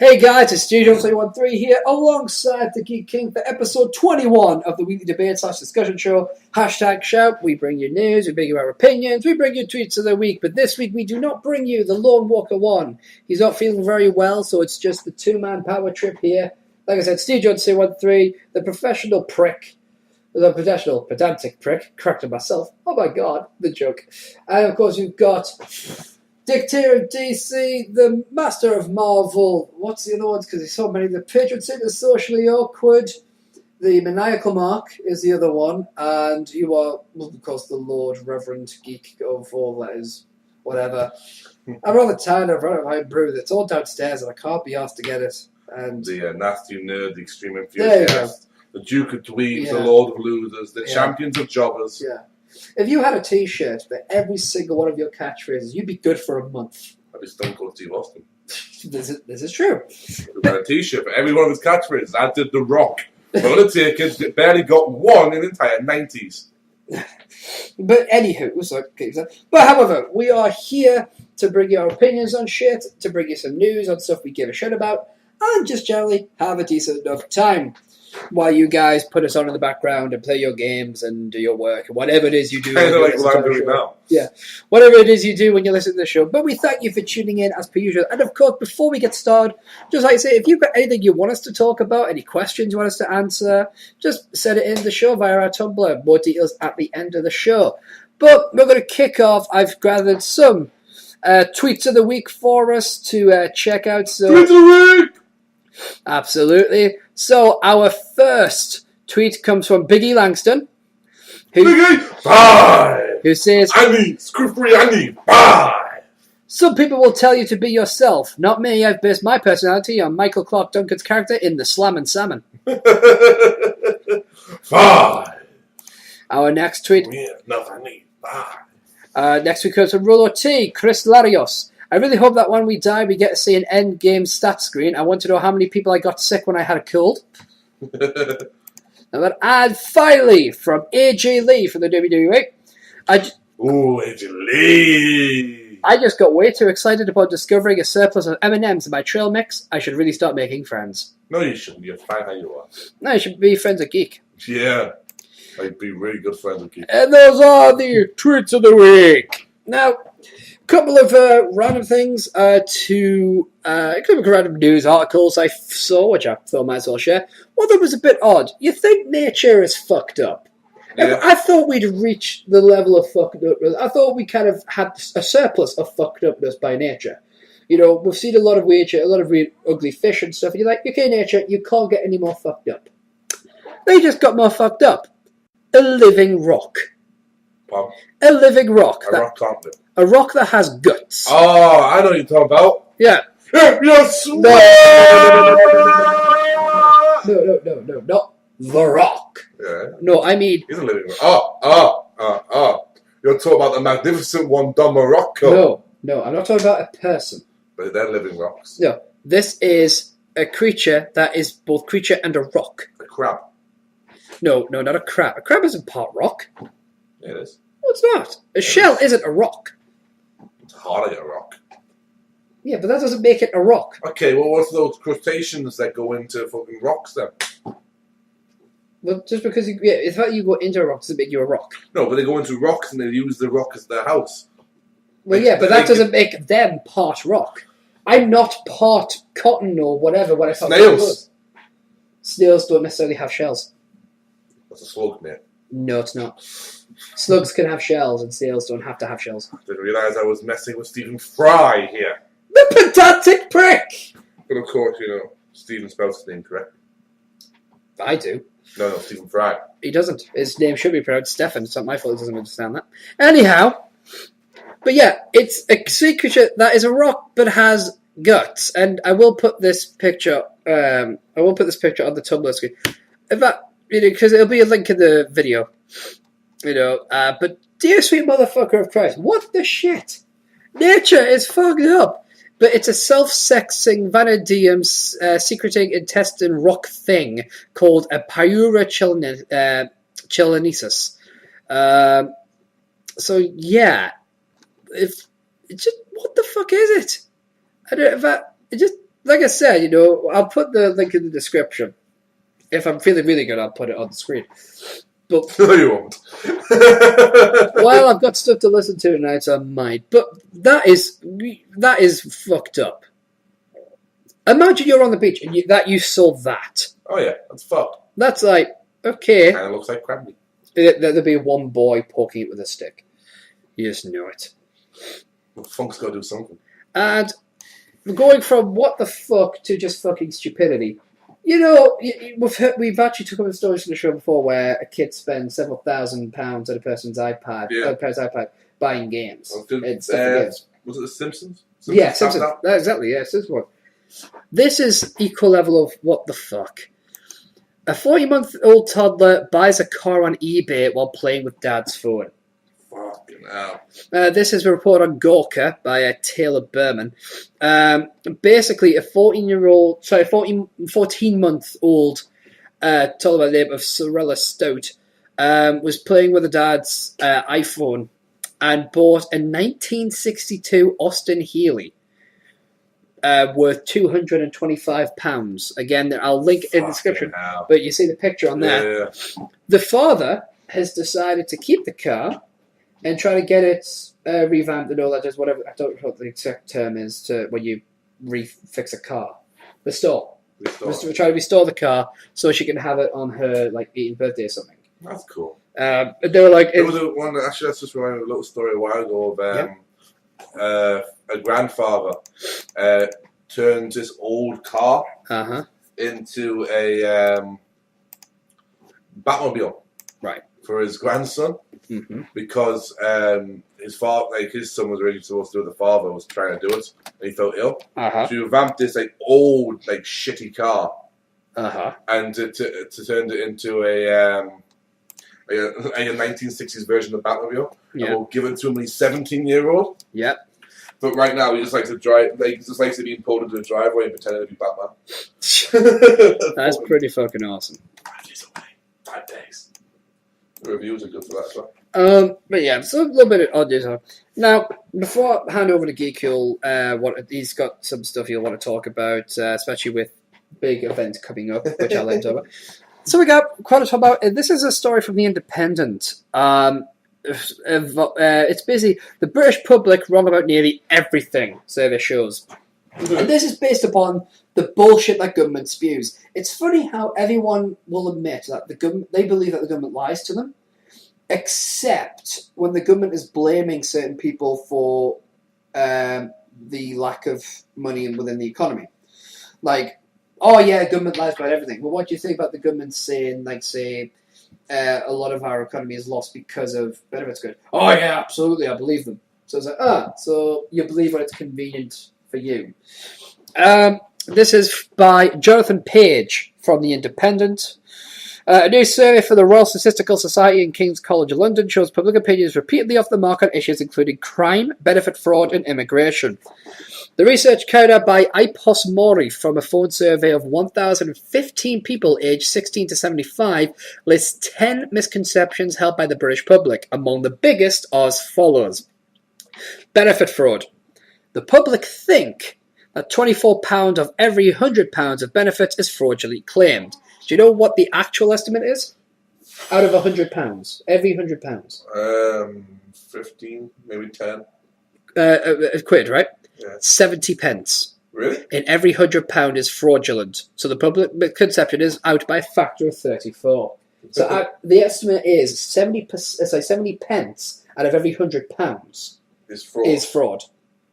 Hey guys, it's SteveJones313 here, alongside the Geek King for episode 21 of the weekly debate / discussion show. Hashtag shout. We bring you news, we bring you our opinions, we bring you tweets of the week. But this week we do not bring you the Lone Walker 1. He's not feeling very well, so it's just the two-man power trip here. Like I said, SteveJones313, the professional prick. The professional pedantic prick. Corrected myself. Oh my god, the joke. And of course you've got Dictator of DC, the Master of Marvel. What's the other ones? Because there's so many. The Patron Saint is Socially Awkward. The Maniacal Mark is the other one. And you are, of course, the Lord Reverend Geek of all letters. Whatever. I'm rather tired of my brew. It's all downstairs and I can't be asked to get it. And the nasty nerd, the extreme enthusiast, the Duke of Dweebs, the Lord of Losers, the Champions of Jobbers. Yeah. If you had a t-shirt for every single one of your catchphrases, you'd be good for a month. I'd be Stone Cold Steve Austin. This is true. If I had a t-shirt for every one of his catchphrases, I did The Rock. For Undertaker, barely got one in the entire 90s. But anywho, but however, we are here to bring you our opinions on shit, to bring you some news on stuff we give a shit about, and just generally have a decent enough time while you guys put us on in the background and play your games and do your work and whatever it is you do. Kind of like what I'm doing now. Yeah, whatever it is you do when you listen to the show. But we thank you for tuning in as per usual. And of course, before we get started, just like I say, if you've got anything you want us to talk about, any questions you want us to answer, just send it in the show via our Tumblr. More details at the end of the show. But we're going to kick off. I've gathered some tweets of the week for us to check out. So, Tweets of the week! Absolutely. So our first tweet comes from Biggie Langston, who says, Annie, screw-free Annie, bye! Some people will tell you to be yourself. Not me. I've based my personality on Michael Clark Duncan's character in The Slammin' Salmon. 5. Our next tweet. Yeah, nothing I need. Bye. Next tweet comes from Rolo T. Chris Larios. I really hope that when we die, we get to see an end game stat screen. I want to know how many people I got sick when I had a cold. And finally, from AJ Lee from the WWE. AJ Lee! I just got way too excited about discovering a surplus of M&Ms in my trail mix. I should really start making friends. No, you shouldn't. You're fine how you are. No, you should be friends with Geek. Yeah. I'd be really good friends with Geek. And those are the tweets of the week. Now, couple of random things to random news articles I saw, which I thought I might as well share. One that was a bit odd. You think nature is fucked up? Yeah. I thought we'd reached the level of fucked upness. I thought we kind of had a surplus of fucked upness by nature. You know, we've seen a lot of nature, a lot of really ugly fish and stuff, and you're like, okay, nature, you can't get any more fucked up. They just got more fucked up. A living rock. Pardon? A living rock. A rock can't live. A rock that has guts. Oh, I know what you're talking about. Yeah. Yes. No, not the rock. Yeah. No, I mean... He's a living rock. You're talking about the magnificent one, Don Morocco. No, I'm not talking about a person. But they're living rocks. No, this is a creature that is both creature and a rock. A crab. No, not a crab. A crab isn't part rock. It is. What's that? A shell isn't a rock. It's hard to get a rock. Yeah, but that doesn't make it a rock. Okay, well, what's those crustaceans that go into fucking rocks then? Well, just because the fact you go into a rock doesn't make you a rock. No, but they go into rocks and they use the rock as their house. Well, yeah, but that doesn't make them part rock. I'm not part cotton or whatever when I thought Snails. Snails don't necessarily have shells. That's a slug, mate. No, it's not. Slugs can have shells and snails don't have to have shells. I didn't realise I was messing with Stephen Fry here. The pedantic prick! But of course, you know, Stephen spells his name correct. I do. No, Stephen Fry. He doesn't. His name should be pronounced Stefan. It's not my fault he doesn't understand that. Anyhow, but yeah, it's a sea creature that is a rock but has guts. And I will put this picture. On the Tumblr screen. In fact, because it'll be a link in the video. But dear sweet motherfucker of Christ, what the shit? Nature is fucked up. But it's a self-sexing vanadium secreting intestine rock thing called a Pyura chilensis. So yeah, what the fuck is it? I don't. It just like I said, I'll put the link in the description. If I'm feeling really good, I'll put it on the screen. But no, you won't. well, I've got stuff to listen to tonight, so I might. But that is fucked up. Imagine you're on the beach and you saw that. Oh yeah, that's fucked. That's like, okay. Kind of looks like Cranby. There'll be one boy poking it with a stick. You just know it. Well, funk's got to do something. And going from what the fuck to just fucking stupidity. We've actually took up a story from the show before where a kid spends several £1,000s on a person's iPad, buying games. Was it The Simpsons? Yeah, Simpsons. Exactly, yeah, Simpsons one. This is equal level of what the fuck. A 40-month-old toddler buys a car on eBay while playing with dad's phone. Fucking hell. This is a report on Gawker by Taylor Berman. Basically, a 14-month-old toddler by the name of Sorella Stout was playing with her dad's iPhone and bought a 1962 Austin Healey worth £225. Again, I'll link in the description. Hell. But you see the picture on there. Yeah. The father has decided to keep the car and try to get it revamped and all that. Just whatever. I don't know what the exact term is to when you refix a car. Restore. Try to restore the car so she can have it on her 18th birthday or something. That's cool. They were like, there was one. Actually, that's just reminded me of a little story a while ago of a grandfather turned this old car into a Batmobile, right, for his grandson, because his son was really supposed to do it. The father was trying to do it, and he felt ill. So he revamped this old shitty car, and to turn it into a 1960s version of Batmobile. And we'll give it to him when he's 17-year-old. Yep. But right now, he just likes to drive. He just likes to be pulled into the driveway and pretending to be Batman. That's pretty fucking awesome. 5 days away. 5 days. The reviews are good for that as well. But yeah, so a little bit of odd news. Now, before I hand over to Geekul, he's got some stuff he'll want to talk about, especially with big events coming up, which I'll let him talk about. So we got quite a talk about. This is a story from The Independent. It's busy. The British public wrong about nearly everything, survey shows. And this is based upon the bullshit that government spews. It's funny how everyone will admit that they believe that the government lies to them, except when the government is blaming certain people for the lack of money within the economy. Oh yeah, government lies about everything. Well, what do you think about the government saying, say, a lot of our economy is lost because of benefits good? Oh yeah, absolutely, I believe them. So it's so you believe when it's convenient for you. This is by Jonathan Page from The Independent. A new survey for the Royal Statistical Society and King's College London shows public opinion is repeatedly off the mark on issues including crime, benefit fraud, and immigration. The research carried out by Ipos Mori from a phone survey of 1,015 people aged 16 to 75 lists 10 misconceptions held by the British public. Among the biggest are as follows. Benefit fraud. The public think that £24 of every £100 of benefits is fraudulently claimed. Do you know what the actual estimate is? Out of £100, every £100. 15, maybe 10. Quid, right? Yeah. 70 pence. Really? In every £100 is fraudulent. So the public conception is out by a factor of 34. So the estimate is 70 pence out of every £100 is fraud.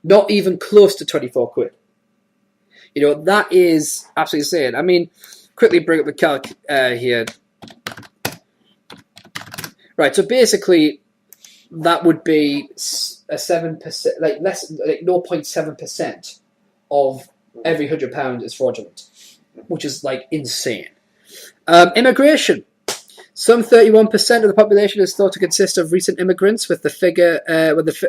Not even close to 24 quid. That is absolutely insane. I mean, quickly bring up the calc here. Right, so basically, that would be a 7%, less, 0.7% of every £100 is fraudulent, which is insane. Immigration. Some 31% of the population is thought to consist of recent immigrants, with the figure,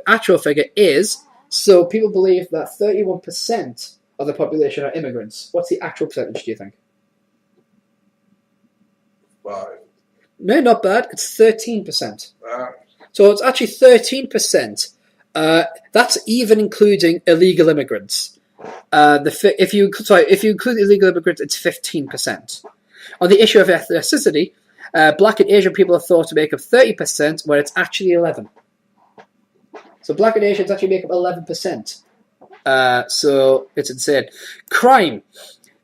actual figure is. So people believe that 31% of the population are immigrants. What's the actual percentage, do you think? 5. No, not bad. It's 13%. So it's actually 13%. That's even including illegal immigrants. If you include illegal immigrants, it's 15%. On the issue of ethnicity, black and Asian people are thought to make up 30%, where it's actually 11%. So black and Asians actually make up 11%. So it's insane. Crime.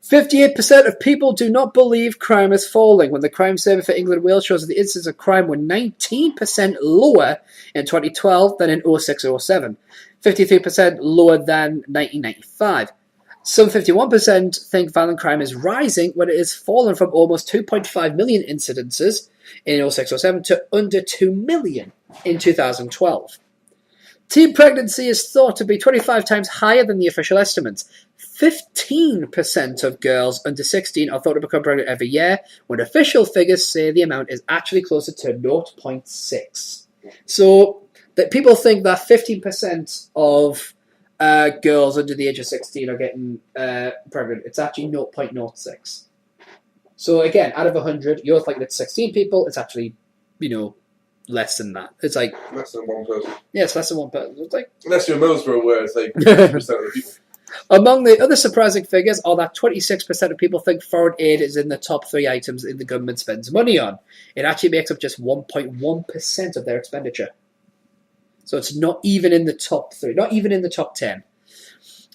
58% of people do not believe crime is falling, when the crime survey for England and Wales shows that the incidence of crime were 19% lower in 2012 than in 06-07. 53% lower than 1995. Some 51% think violent crime is rising when it has fallen from almost 2.5 million incidences in 06-07 to under 2 million in 2012. Teen pregnancy is thought to be 25 times higher than the official estimates. 15% of girls under 16 are thought to become pregnant every year, when official figures say the amount is actually closer to 0.6. So that people think that 15% of girls under the age of 16 are getting pregnant. It's actually 0.06. So again, out of 100, you're thinking it's 16 people. It's actually, less than that. It's like less than one person. Yeah, it's less than one person. It's like unless you're Middlesbrough, where it's like 50% of the people. Among the other surprising figures are that 26% of people think foreign aid is in the top 3 items the government spends money on. It actually makes up just 1.1% of their expenditure. So it's not even in the top 3, not even in the top 10.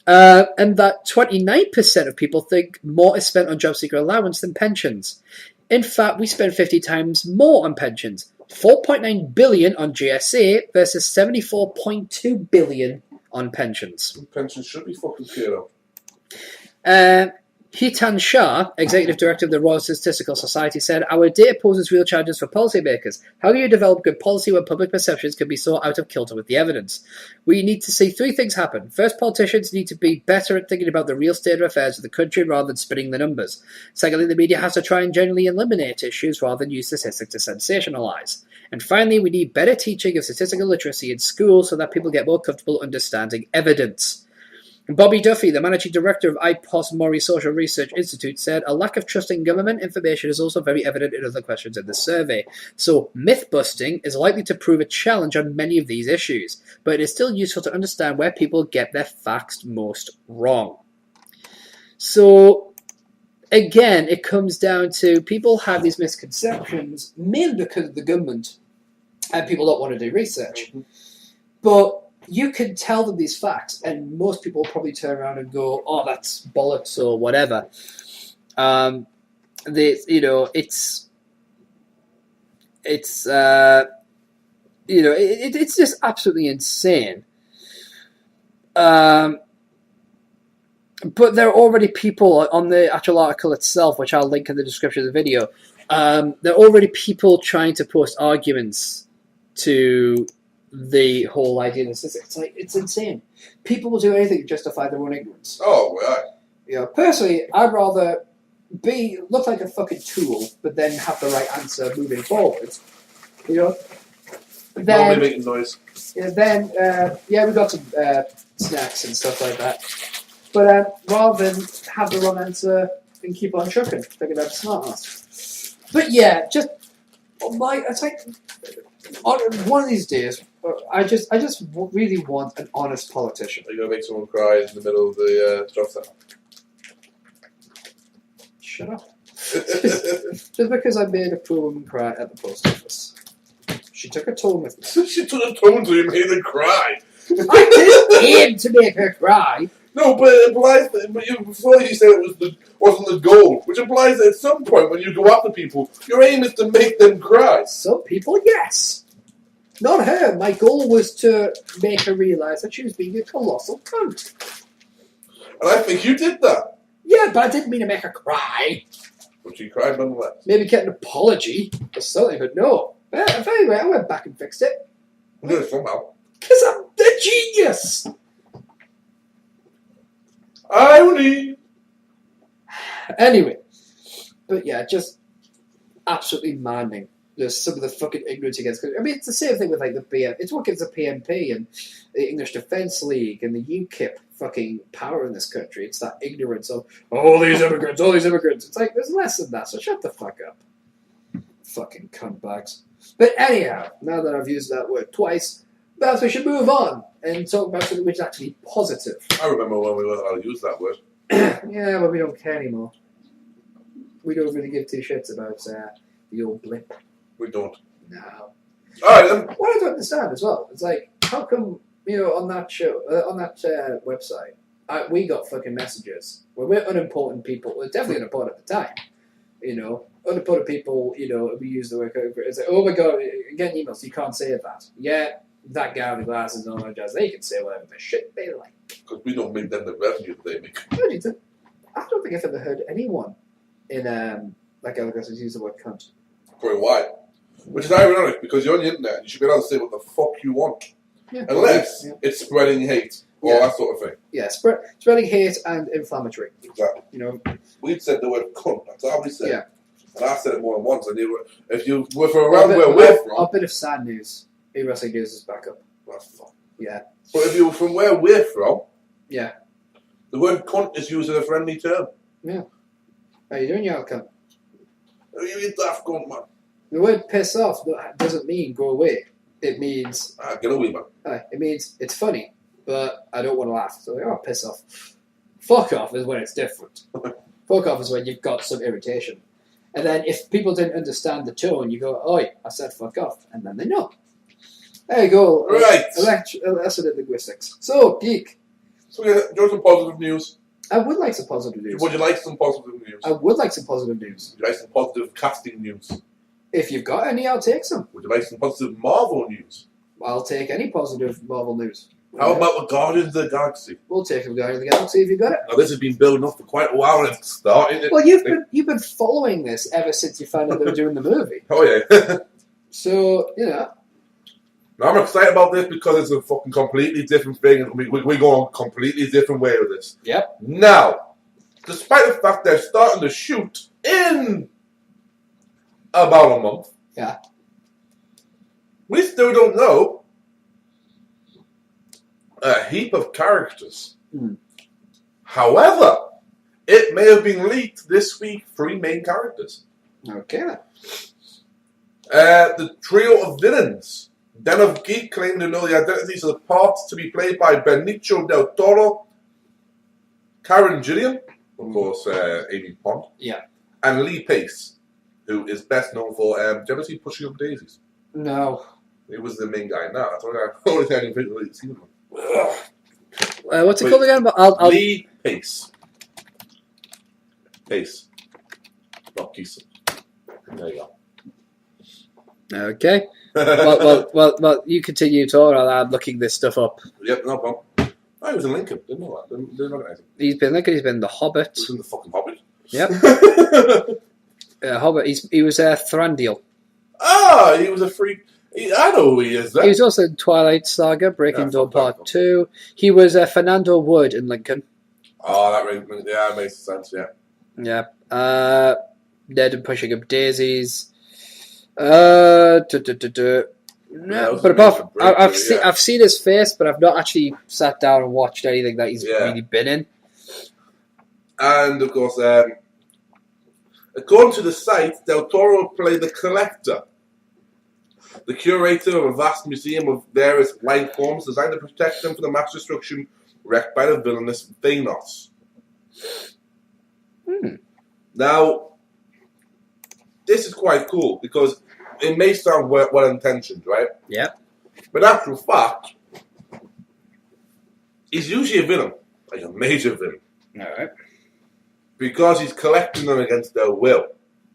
And that 29% of people think more is spent on job seeker allowance than pensions. In fact, we spend 50 times more on pensions. 4.9 billion on GSA versus 74.2 billion on pensions. Pensions should be fucking paid out. Hitan Shah, Executive Director of the Royal Statistical Society, said, "Our data poses real challenges for policymakers. How do you develop good policy when public perceptions can be so out of kilter with the evidence? We need to see 3 things happen. First, politicians need to be better at thinking about the real state of affairs of the country rather than spinning the numbers. Secondly, the media has to try and genuinely eliminate issues rather than use statistics to sensationalize. And finally, we need better teaching of statistical literacy in schools so that people get more comfortable understanding evidence." Bobby Duffy, the managing director of IPOS Mori Social Research Institute, said, "A lack of trust in government information is also very evident in other questions in the survey. So myth-busting is likely to prove a challenge on many of these issues, but it is still useful to understand where people get their facts most wrong." So, again, it comes down to people have these misconceptions, mainly because of the government, and people don't want to do research. But you can tell them these facts, and most people will probably turn around and go, "Oh, that's bollocks," or whatever. It's just absolutely insane. But there are already people on the actual article itself, which I'll link in the description of the video. There are already people trying to post arguments to the whole idea of this. It's insane. People will do anything to justify their own ignorance. Oh, right. Personally, I'd rather look like a fucking tool, but then have the right answer moving forward. Then, not making noise. We got some snacks and stuff like that. But rather than have the wrong answer and keep on trucking, thinking about smart ass. But yeah, just it's like one of these days, I just really want an honest politician. Are you going to make someone cry in the middle of the drop center? Shut up. Just because I made a poor woman cry at the post office. She took a tone with me. She took a tone so you made her cry. I didn't aim to make her cry. No, but it implies that before you said it wasn't the goal, which implies that at some point when you go after people, your aim is to make them cry. Some people, yes. Not her. My goal was to make her realise that she was being a colossal cunt. And I think you did that. Yeah, but I didn't mean to make her cry. But she cried nonetheless. Maybe get an apology or something, but no. But anyway, I went back and fixed it. Yeah, somehow. Because I'm the genius! Irony! Anyway. But yeah, just absolutely maddening. There's some of the fucking ignorance against. I mean, it's the same thing with like the BM. It's what gives the PNP and the English Defence League and the UKIP fucking power in this country. It's that ignorance of all these immigrants. It's like there's less than that. So shut the fuck up, fucking cunt bags. But anyhow, now that I've used that word twice, But we should move on and talk about something which is actually positive. I remember when we weren't allowed to use that word. Yeah, but we don't care anymore. We don't really give two shits about the old blip. We don't. No. Alright then. What I don't understand as well, it's like, how come, on that show, on that website, we got fucking messages where we're unimportant people. We're definitely unimportant at the time. Unimportant people, we use the word, it's like, oh my god, you're getting emails, you can't say that. Yeah, that guy with the glasses and all that jazz, they can say whatever the shit they like. Because we don't make them the revenue they make. I don't think I've ever heard anyone in, Elgos use the word cunt. For a while. Which is ironic, because you're on the internet, you should be able to say what the fuck you want. Yeah. Unless it's spreading hate, or that sort of thing. Yeah, spreading hate and inflammatory. Exactly. We've said the word cunt, that's how we said it. And I said it more than once. If you were from around where we're from... A bit of sad news. E-Wrestling News is back up. That's fine. Yeah. But if you were from where we're from... Yeah. The word cunt is used as a friendly term. Yeah. How you doing, you cunt? You daft cunt, man. The word piss off doesn't mean go away. It means... get away, man. It means it's funny, but I don't want to laugh. So, piss off. Fuck off is when it's different. Fuck off is when you've got some irritation. And then if people didn't understand the tone, you go, oi, I said fuck off. And then they know. There you go. Right. Lesson in linguistics. So, geek. So, do you want some positive news? I would like some positive news. Would you like some positive news? I would like some positive news. Would you like some positive casting news? If you've got any, I'll take some. Would you like some positive Marvel news? I'll take any positive Marvel news. How about the Guardians of the Galaxy? We'll take the Guardians of the Galaxy if you've got it. Now, this has been building up for quite a while and it's starting. Well, you've been following this ever since you found out they were doing the movie. Oh, yeah. So, Now, I'm excited about this because it's a fucking completely different thing and we go a completely different way with this. Yep. Now, despite the fact they're starting to shoot in about a month. Yeah. We still don't know a heap of characters. However, it may have been leaked this week 3 main characters. Okay. The trio of villains. Den of Geek claimed to know the identities of the parts to be played by Benicio del Toro, Karen Gillian, of course, Amy Pond, and Lee Pace, who is best known for, do you ever see Pushing Up Daisies? No. He was the main guy. No, that's the only thing I didn't really see him. What's it called again? Lee Pace. Pace. Not Keeson. There you go. Okay. well, you continue talking while I'm looking this stuff up. Yep, no problem. Oh, he was in Lincoln. Didn't know that. Didn't know anything. He's been Lincoln. He's been in The Hobbit. He was in The fucking Hobbit. Yep. Hobbit. He was Thranduil. Ah, he was a freak. I know who he is. Then. He was also in Twilight Saga, Breaking Dawn Part 2. He was Fernando Wood in Lincoln. Oh, that makes sense. Yeah. Yeah. Ned and Pushing Up Daisies. No, but apart, I've seen his face, but I've not actually sat down and watched anything that he's really been in. And of course, according to the site, Del Toro will play the Collector, the curator of a vast museum of various life forms designed to protect them from the mass destruction wreaked by the villainous Thanos. Now, this is quite cool because it may sound well-intentioned, right? Yeah. But in actual fact, he's usually a villain, like a major villain. All right. Because he's collecting them against their will.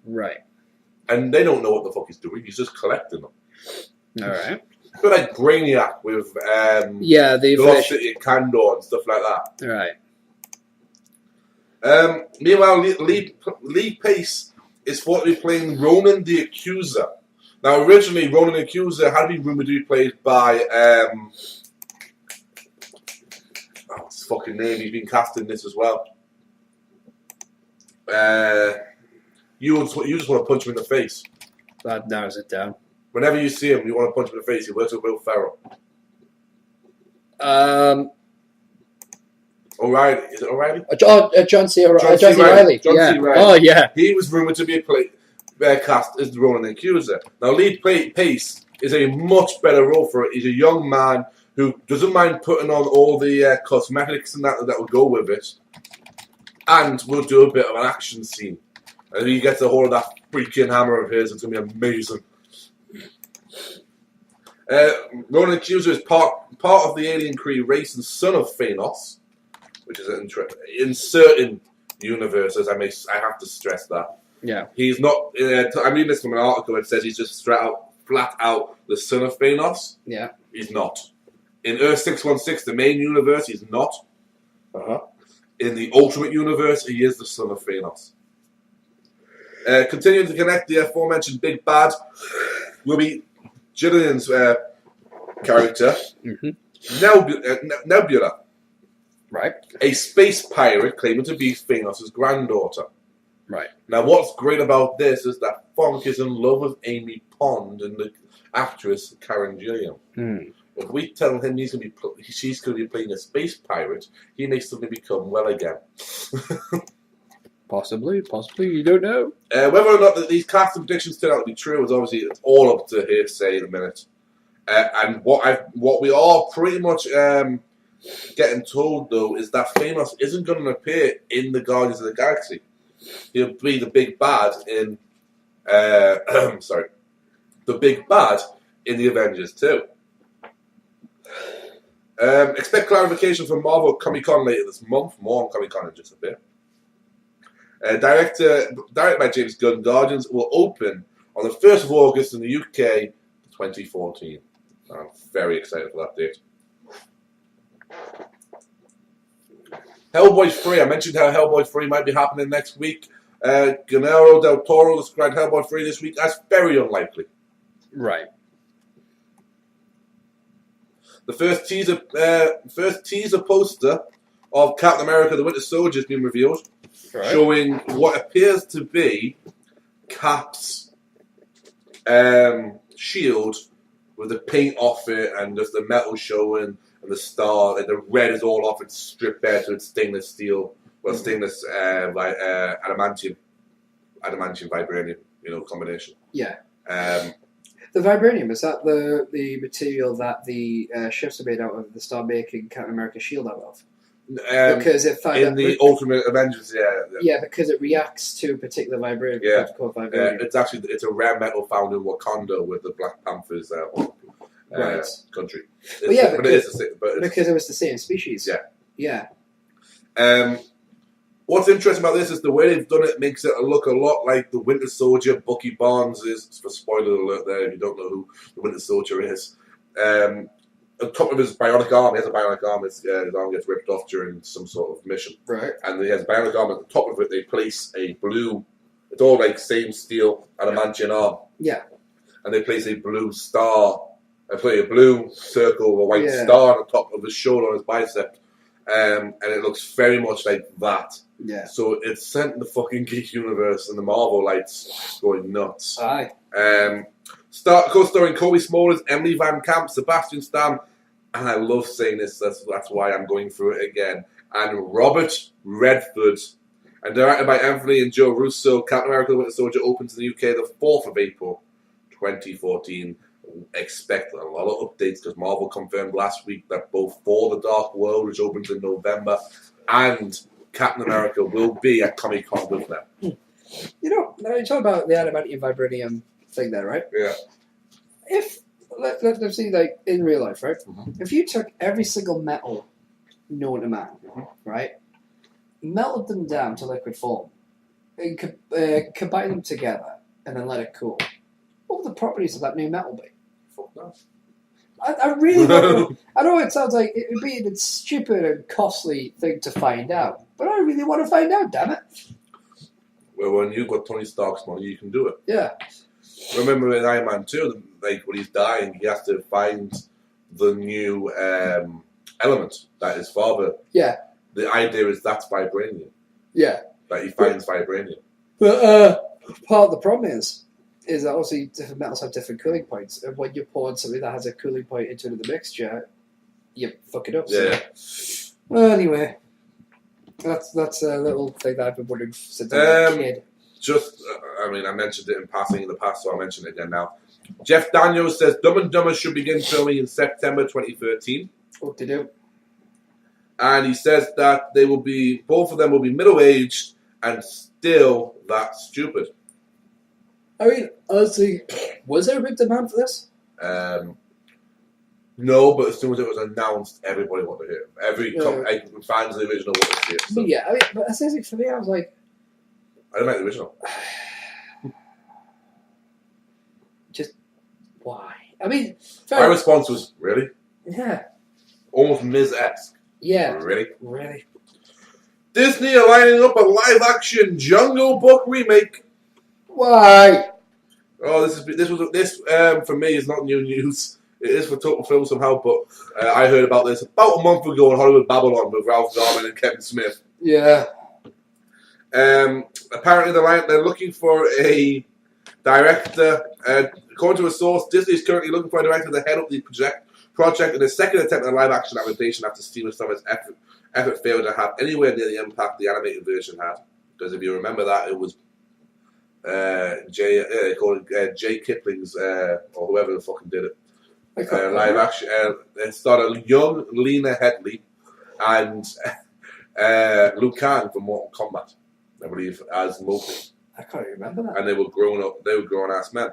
Right. And they don't know what the fuck he's doing. He's just collecting them. All right. A bit like Brainiac with the Lost City of Kandor and stuff like that. Right. Meanwhile, Lee Pace is thought to be playing Ronan the Accuser. Now, originally, Ronan the Accuser had been rumored to be played by what's his fucking name? He's been cast in this as well. You just want to punch him in the face. That narrows it down. Whenever you see him, you want to punch him in the face. He works with Will Ferrell. O'Reilly. Is it O'Reilly? John C. Reilly. John C. Reilly. Oh, yeah. He was rumoured to be cast as the Ronan the Accuser. Now, Lee Pace is a much better role for it. He's a young man who doesn't mind putting on all the cosmetics and that will go with it, and will do a bit of an action scene. And if he gets a hold of that freaking hammer of his, it's going to be amazing. Ronan Accuser is part of the alien Kree race and son of Thanos, which is in certain universes. I have to stress that. Yeah, he's not. I'm reading this from an article. It says he's just flat out the son of Thanos. Yeah, he's not. In Earth 616, the main universe, he's not. In the Ultimate Universe, he is the son of Thanos. Continuing to connect the aforementioned Big Bad will be Gillian's character, Nebula. Right. A space pirate claiming to be Thanos' granddaughter. Right. Now, what's great about this is that Funk is in love with Amy Pond and the actress Karen Gillian. If we tell him she's going to be playing a space pirate, he may suddenly become well again. Possibly, you don't know. Whether or not these casting predictions turn out to be true is obviously it's all up to hearsay in a minute. And what we are pretty much getting told though is that Thanos isn't going to appear in the Guardians of the Galaxy. He'll be the big bad in the big bad in the Avengers too. Expect clarification from Marvel at Comic-Con later this month. More on Comic-Con in just a bit. Directed by James Gunn, Guardians will open on the 1st of August in the UK 2014. I'm very excited for that date. Hellboy 3. I mentioned how Hellboy 3 might be happening next week. Guillermo del Toro described Hellboy 3 this week as very unlikely. Right. The first teaser poster of Captain America: The Winter Soldier has been revealed, showing what appears to be Cap's shield with the paint off it and just the metal showing and the star, and the red is all off. It's stripped bare to its stainless steel, stainless adamantium vibranium, combination. Yeah. The vibranium, is that the material that the ships are made out of, the star making Captain America shield out of? Because it Ultimate Avengers, yeah, because it reacts to a particular vibranium. Yeah, vibranium. It's a rare metal found in Wakanda with the Black Panthers country. Because it was the same species. Yeah. What's interesting about this is the way they've done it makes it look a lot like the Winter Soldier. Bucky Barnes is, for spoiler alert there, if you don't know who the Winter Soldier is. On top of his bionic arm, he has a bionic arm. His arm gets ripped off during some sort of mission. Right. And he has a bionic arm. At the top of it, they place a blue, it's all like same steel adamantium arm. Yeah. And they place a blue star, a blue circle with a white star on the top of his shoulder on his bicep. And it looks very much like that. Yeah. So it's sent the fucking geek universe and the Marvel lights going nuts. Aye. Co-starring Kobe Smulders, Emily Van Camp, Sebastian Stan, and I love saying this, that's why I'm going through it again, and Robert Redford. And directed by Anthony and Joe Russo, Captain America: The Winter Soldier opens in the UK the 4th of April, 2014. Expect a lot of updates because Marvel confirmed last week that both For the Dark World, which opens in November, and Captain America will be at Comic-Con with them. Now you talk about the adamantium vibranium thing there, right? Yeah. If, let's see, like, in real life, right? Mm-hmm. If you took every single metal known to man, right, melted them down to liquid form, and combine them together, and then let it cool, what would the properties of that new metal be? Fuck no. I really want to. I know it sounds like it would be a stupid and costly thing to find out, but I really want to find out, damn it. Well, when you've got Tony Stark's money, you can do it. Yeah. Remember in Iron Man 2, like when he's dying, he has to find the new element that his father. Yeah. The idea is that's vibranium. Yeah. That he finds vibranium. But part of the problem is that obviously different metals have different cooling points, and when you're pouring something that has a cooling point into the mixture, you fuck it up. Yeah. So. Well, anyway, that's a little thing that I've been wondering since I was a kid. I mentioned it in passing in the past, so I'll mention it again now. Jeff Daniels says Dumb and Dumber should begin filming in September 2013. What to do? And he says that both of them will be middle-aged and still that stupid. I mean, honestly, was there a big demand for this? No, but as soon as it was announced, everybody wanted to hear it. Fans of the original wanted to see it. So. But yeah, I mean, but essentially for me, I was like... I don't like the original. Just, why? I mean... My response was, really? Yeah. Almost Miz-esque. Yeah. Really? Really? Disney are lining up a live-action Jungle Book remake. Why? Oh, this for me is not new news. It is for Total Film somehow, but I heard about this about a month ago in Hollywood Babylon with Ralph Garman and Kevin Smith. Yeah. Apparently they're looking for a director. According to a source, Disney is currently looking for a director to head up the project in a second attempt at a live-action adaptation after Steven Summer's effort failed to have anywhere near the impact the animated version had. Because if you remember that, it was Jay Kipling's or whoever the fucking did it. Live action. It started young Lena Headey and Liu Kang from Mortal Kombat, I believe, as Mowgli. I can't remember that. And they were grown-ass men.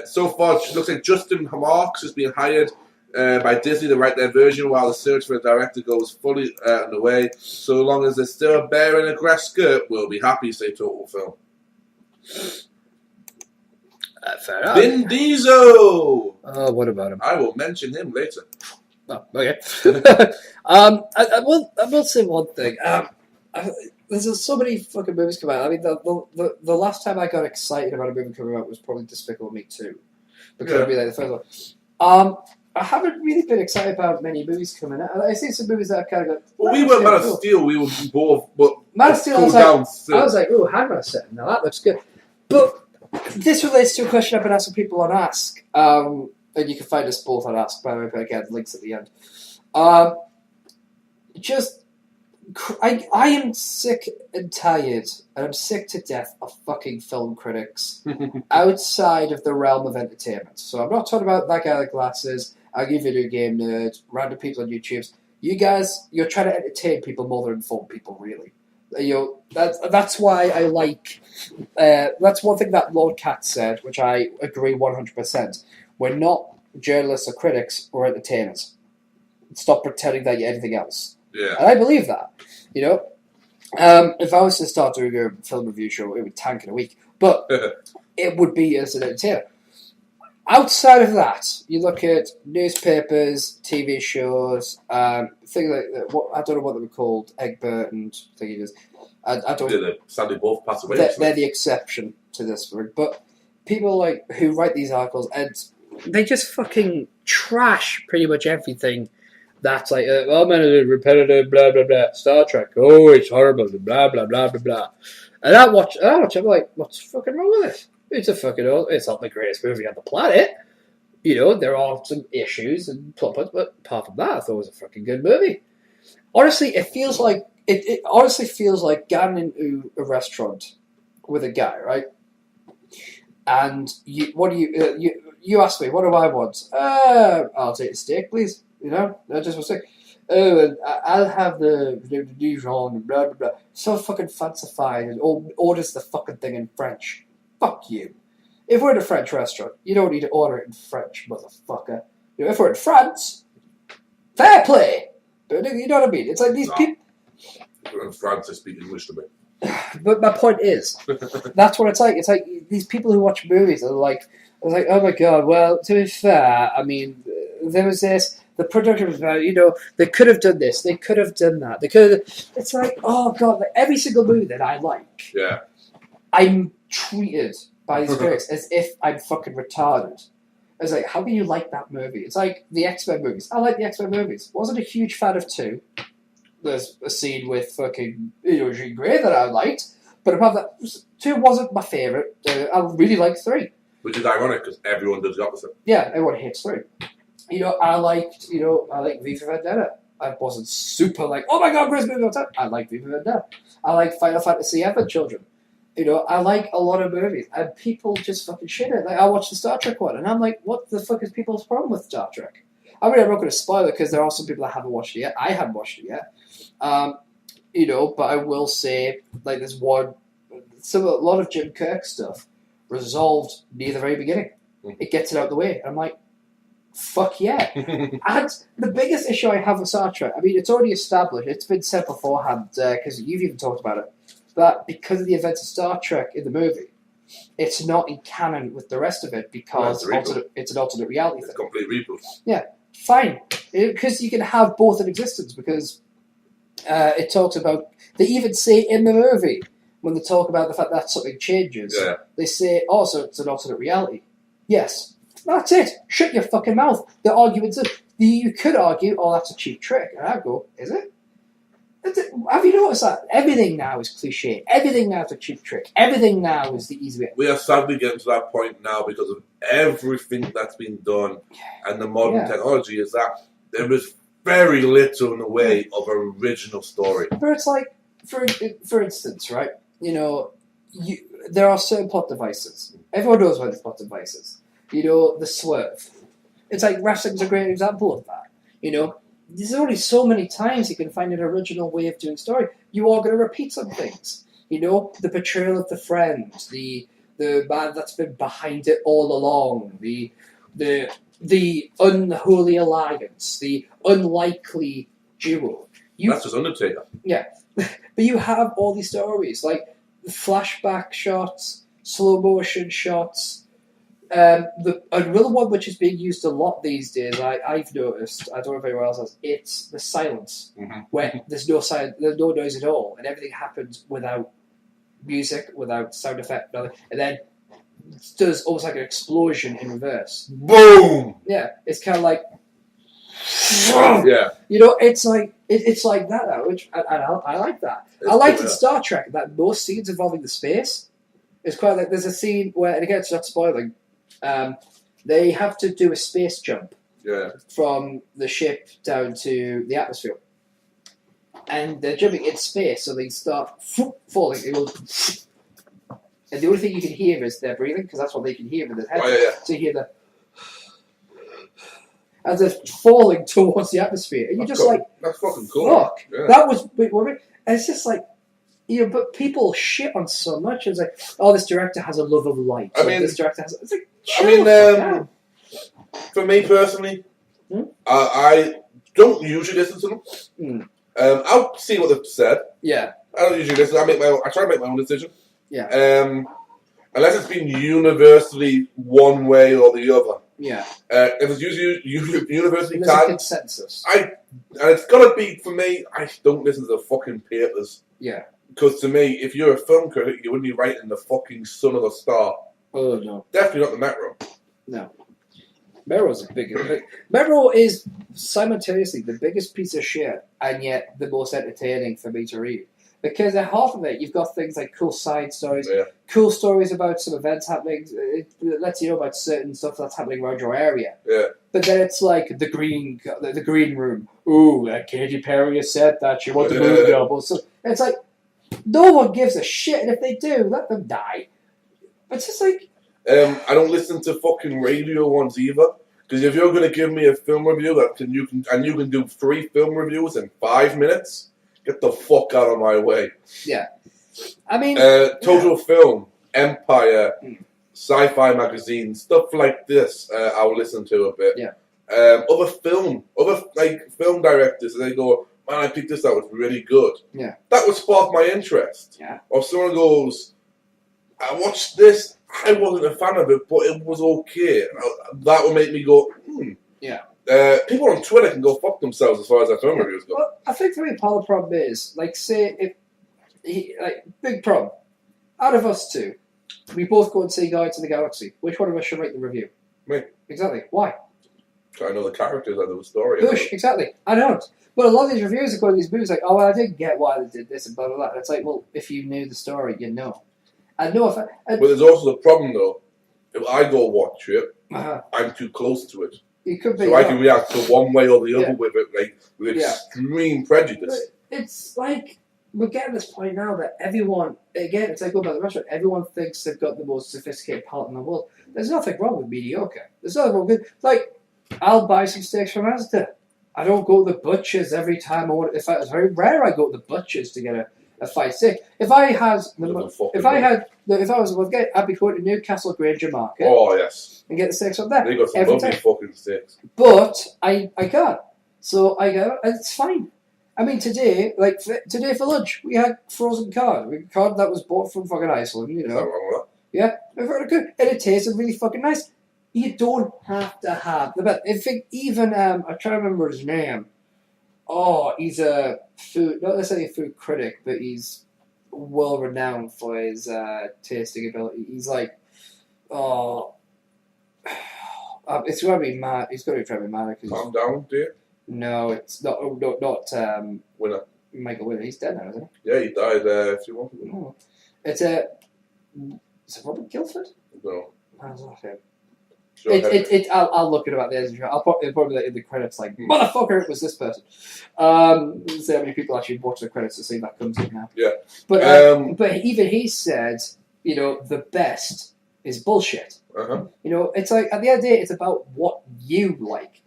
So far, it looks like Justin Marks has been hired by Disney to write their version while the search for a director goes fully underway. So long as there's still a bear in a grass skirt, we'll be happy, say Total Film. Fair enough. Vin Diesel! Oh, what about him? I will mention him later. Oh, okay. I will say one thing. There's so many fucking movies coming out. I mean, the last time I got excited about a movie coming out was probably Despicable Me 2. Because it'd be like the first one. I haven't really been excited about many movies coming out. I see some movies that I've kind of got... Well, we were Man of Steel. We were both... But Man of Steel, I was like, oh, hang on a second. Now that looks good. But this relates to a question I've been asking people on Ask. And you can find us both on Ask, by the way, but again, links at the end. I am sick and tired, and I'm sick to death of fucking film critics outside of the realm of entertainment. So I'm not talking about that guy with glasses, angry video game nerds, random people on YouTube. You guys, you're trying to entertain people more than inform people, really. That's why I like... that's one thing that Lord Katz said, which I agree 100%. We're not journalists or critics, we're entertainers. Stop pretending that you're anything else. Yeah. And I believe that. If I was to start doing a film review show, it would tank in a week. But it would be as an entertainer. Outside of that, you look at newspapers, TV shows, things like that. I don't know what they were called, Egbert and thingies. I don't. Sadly, both passed away. They're the exception to this, but people who write these articles and they just fucking trash pretty much everything. That's like, oh man, it's repetitive, blah blah blah. Star Trek, oh, it's horrible, blah blah blah blah blah. And I watch, I'm like, what's fucking wrong with it? It's not the greatest movie on the planet. There are some issues and plot points, but apart from that, I thought it was a fucking good movie. Honestly, it feels like it honestly feels like going into a restaurant with a guy, right? And you ask me, what do I want? I'll take a steak, please. That's just what's it. Oh, and I'll have the Dijon, blah blah blah. So fucking fancified and orders the fucking thing in French. Fuck you. If we're in a French restaurant, you don't need to order it in French, motherfucker. If we're in France, fair play. But you know what I mean? It's like these people. In France, they speak English to me. But my point is, that's what it's like. It's like these people who watch movies are like, oh my god. Well, to be fair, I mean, there was this. The production was about, they could have done this, they could have done that, they could have. It's like, oh god, like every single movie that I like, yeah, I'm treated by these critics as if I'm fucking retarded. It's like, how can you like that movie? It's like the X-Men movies. I like the X-Men movies. Wasn't a huge fan of 2. There's a scene with fucking Jean Grey that I liked, but apart from that, 2 wasn't my favourite. I really like 3. Which is ironic because everyone does the opposite. Yeah, everyone hates 3. I liked V for Vendetta. I wasn't super like, oh my god, greatest movie of all time. I liked V for Vendetta. I like Final Fantasy Advent Children. You know, I like a lot of movies, and people just fucking shit it. Like, I watched the Star Trek one, and I'm like, what the fuck is people's problem with Star Trek? I mean, I'm not going to spoil it, because there are some people that haven't watched it yet. I haven't watched it yet. You know, but I will say, like, there's one... a lot of Jim Kirk stuff resolved near the very beginning. It gets it out of the way. And I'm like, fuck yeah. And the biggest issue I have with Star Trek, I mean, it's already established, it's been said beforehand, because you've even talked about it, that because of the events of Star Trek in the movie, it's not in canon with the rest of it, because it's an alternate reality thing. It's a complete reboot. Yeah, fine. Because you can have both in existence, because it talks about, they even say in the movie, when they talk about the fact that something changes, they say, oh, so it's an alternate reality. Yes. That's it. Shut your fucking mouth. The argument is, you could argue, oh, that's a cheap trick. And I'd go, is it? Have you noticed that? Everything now is cliche. Everything now is a cheap trick. Everything now is the easy way. We are sadly getting to that point now because of everything that's been done and the modern technology is that there is very little in the way of original story. But it's like, for instance, right? You know, there are certain plot devices. Everyone knows about these plot devices. You know, the swerve. It's like wrestling's a great example of that. You know, there's only so many times you can find an original way of doing story. You are going to repeat some things. You know, the betrayal of the friend, the man that's been behind it all along, the unholy alliance, the unlikely duo. That's just Undertaker. Yeah. But you have all these stories, like flashback shots, slow motion shots. Another one which is being used a lot these days, I've noticed, I don't know if anyone else has, it's the silence, where there's no noise at all, and everything happens without music, without sound effect, nothing, and then it does almost like an explosion in reverse. Boom! Yeah, it's kind of like... Yeah. You know, it's like that now, which I like that. I liked in Star Trek that most scenes involving the space is quite like, there's a scene where, and again, it's not spoiling, they have to do a space jump from the ship down to the atmosphere. And they're jumping in space, so they start falling. And the only thing you can hear is their breathing, because that's what they can hear in their head. Oh, So you hear the... as they're falling towards the atmosphere. And you're just like... That's fucking cool. Fuck. Yeah. That was... And it's just like... You know, but people shit on so much. It's like, oh, this director has a love of light. I mean... This director has... It's like... For me personally, I don't usually listen to them. I'll see what they've said. Yeah. I don't usually listen. I try to make my own decision. Yeah. Unless it's been universally one way or the other. Yeah. If it's usually universally there's a consensus. And it's gotta be, for me, I don't listen to the fucking papers. Yeah. Because to me, if you're a film critic, you wouldn't be writing the fucking Sun or the Star. Oh, no. Definitely not the Metro. No. Metro's a big... Metro is simultaneously the biggest piece of shit and yet the most entertaining for me to read. Because at half of it, you've got things like cool side stories, cool stories about some events happening. It lets you know about certain stuff that's happening around your area. Yeah. But then it's like the green room. Ooh, Katy Perry has said that she wants a moon double. So it's like, no one gives a shit, and if they do, let them die. It's just like... I don't listen to fucking radio ones either. Because if you're going to give me a film review you can do 3 film reviews in 5 minutes, get the fuck out of my way. Yeah. I mean... Total Film, Empire, Sci-Fi Magazine, stuff like this, I'll listen to a bit. Yeah. Other film directors, they go, man, I picked this out, it's really good. Yeah. That would spark my interest. Yeah. Or someone goes, I watched this, I wasn't a fan of it, but it was okay. That would make me go, Yeah. People on Twitter can go fuck themselves as far as their film reviews go. Well, I think for me, part of the problem is, like, say, big problem. Out of us two, we both go and see Guardians of the Galaxy. Which one of us should write the review? Me. Exactly. Why? So I know the characters, I know the story. Bush, exactly. I don't. But a lot of these reviews are going to these movies like, oh, well, I didn't get why they did this and blah, blah, blah. And it's like, well, if you knew the story, you know. And no, but there's also the problem, though. If I go watch it, I'm too close to it. You could be. So I can react to one way or the other with it, like, with extreme prejudice. But it's like, we're getting this point now that everyone, again, it's like going back to the restaurant, everyone thinks they've got the most sophisticated palate in the world. There's nothing wrong with mediocre. There's nothing wrong with like, I'll buy some steaks from Asda. I don't go to the butcher's every time I want. It's very rare I go to the butcher's to get a fine steak. If I was I'd be going to Newcastle Granger Market. Oh yes. And get the steaks from there. They got some lovely fucking steaks. But I can't. So I go, and it's fine. I mean, today for lunch, we had frozen cod. Cod that was bought from fucking Iceland, you know. Nothing wrong with that. Yeah, very good. And it tasted really fucking nice. You don't have to have the best. In fact, even, I'm trying to remember his name. Oh, he's a not necessarily a food critic, but he's well renowned for his tasting ability. He's like, it's going to be mad. He's going to be trying to be mad. Calm down, dear. No, it's not. Not Winner. Michael Winner. He's dead now, isn't he? Yeah, he died a few months ago. Oh. Is it Robert Guilford? No. That's not him. Sure, I'll look it up there. I'll probably in the credits like motherfucker. It was this person. See how many people actually watch the credits to see that comes in now. Yeah, but even he said, you know, the best is bullshit. Uh-huh. You know, it's like at the end of the day, it's about what you like.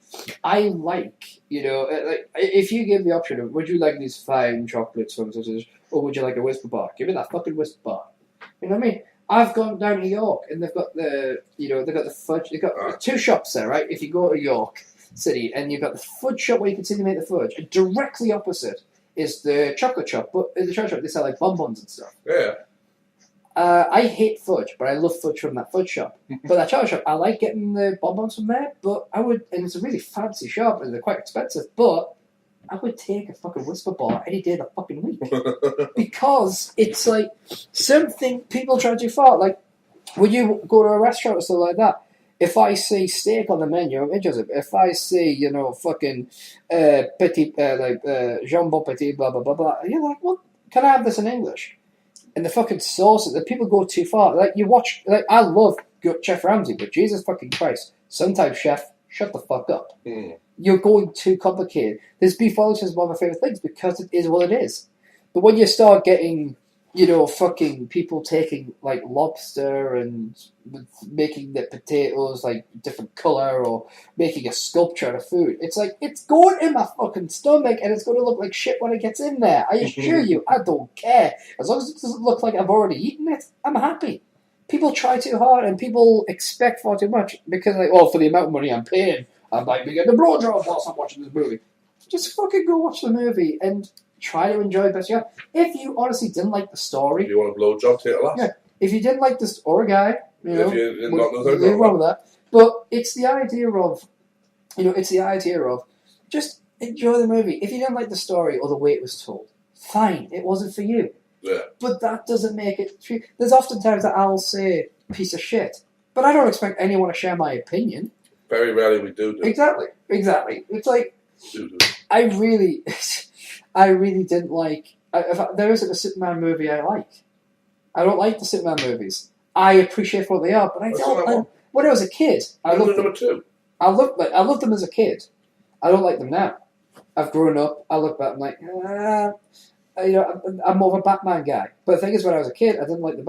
I like, you know, like if you give the option of would you like these fine chocolates from such or would you like a Whisper bar? Give me that fucking Whisper bar. You know what I mean? I've gone down to York and they've got the fudge. They've got two shops there, right? If you go to York City and you've got the fudge shop where you can see them make the fudge, and directly opposite is the chocolate shop. But in the chocolate shop, they sell like bonbons and stuff. Yeah. I hate fudge, but I love fudge from that fudge shop. But that chocolate shop, I like getting the bonbons from there. But and it's a really fancy shop and they're quite expensive. But I would take a fucking Whisper bar any day of the fucking week. Because it's like something people try to far. Like, when you go to a restaurant or something like that, if I see steak on the menu, I'm interested. If I see, you know, fucking jambon petit, blah, blah, blah, blah, you're like, what? Can I have this in English? And the fucking sauces, the people go too far. Like, you watch, like, I love Chef Ramsay, but Jesus fucking Christ, sometimes, Chef, shut the fuck up. Mm. You're going too complicated. This beef wellington is one of my favourite things because it is what it is. But when you start getting, you know, fucking people taking, like, lobster and making the potatoes, like, different colour or making a sculpture out of food, it's like, it's going in my fucking stomach and it's going to look like shit when it gets in there. I assure you, I don't care. As long as it doesn't look like I've already eaten it, I'm happy. People try too hard and people expect far too much because, like, well, for the amount of money I'm paying, I might be getting a blowjob whilst I'm watching this movie. Just fucking go watch the movie and try to enjoy the best you have. If you honestly didn't like the story... If you want a blowjob, take a laugh. Yeah. If you didn't like this... Or a guy, you know... If you didn't like nothing wrong with that. But it's the idea of... You know, it's the idea of... Just enjoy the movie. If you didn't like the story or the way it was told, fine. It wasn't for you. Yeah. But that doesn't make it... There's often times that I'll say, piece of shit. But I don't expect anyone to share my opinion. Very rarely we do. Exactly. It's like... I really didn't like... there isn't a Superman movie I like. I don't like the Superman movies. I appreciate what they are, but I don't... When I was a kid... I loved them as a kid. I don't like them now. I've grown up, I look back, I'm like... you know, I'm more of a Batman guy. But the thing is, when I was a kid, I didn't like the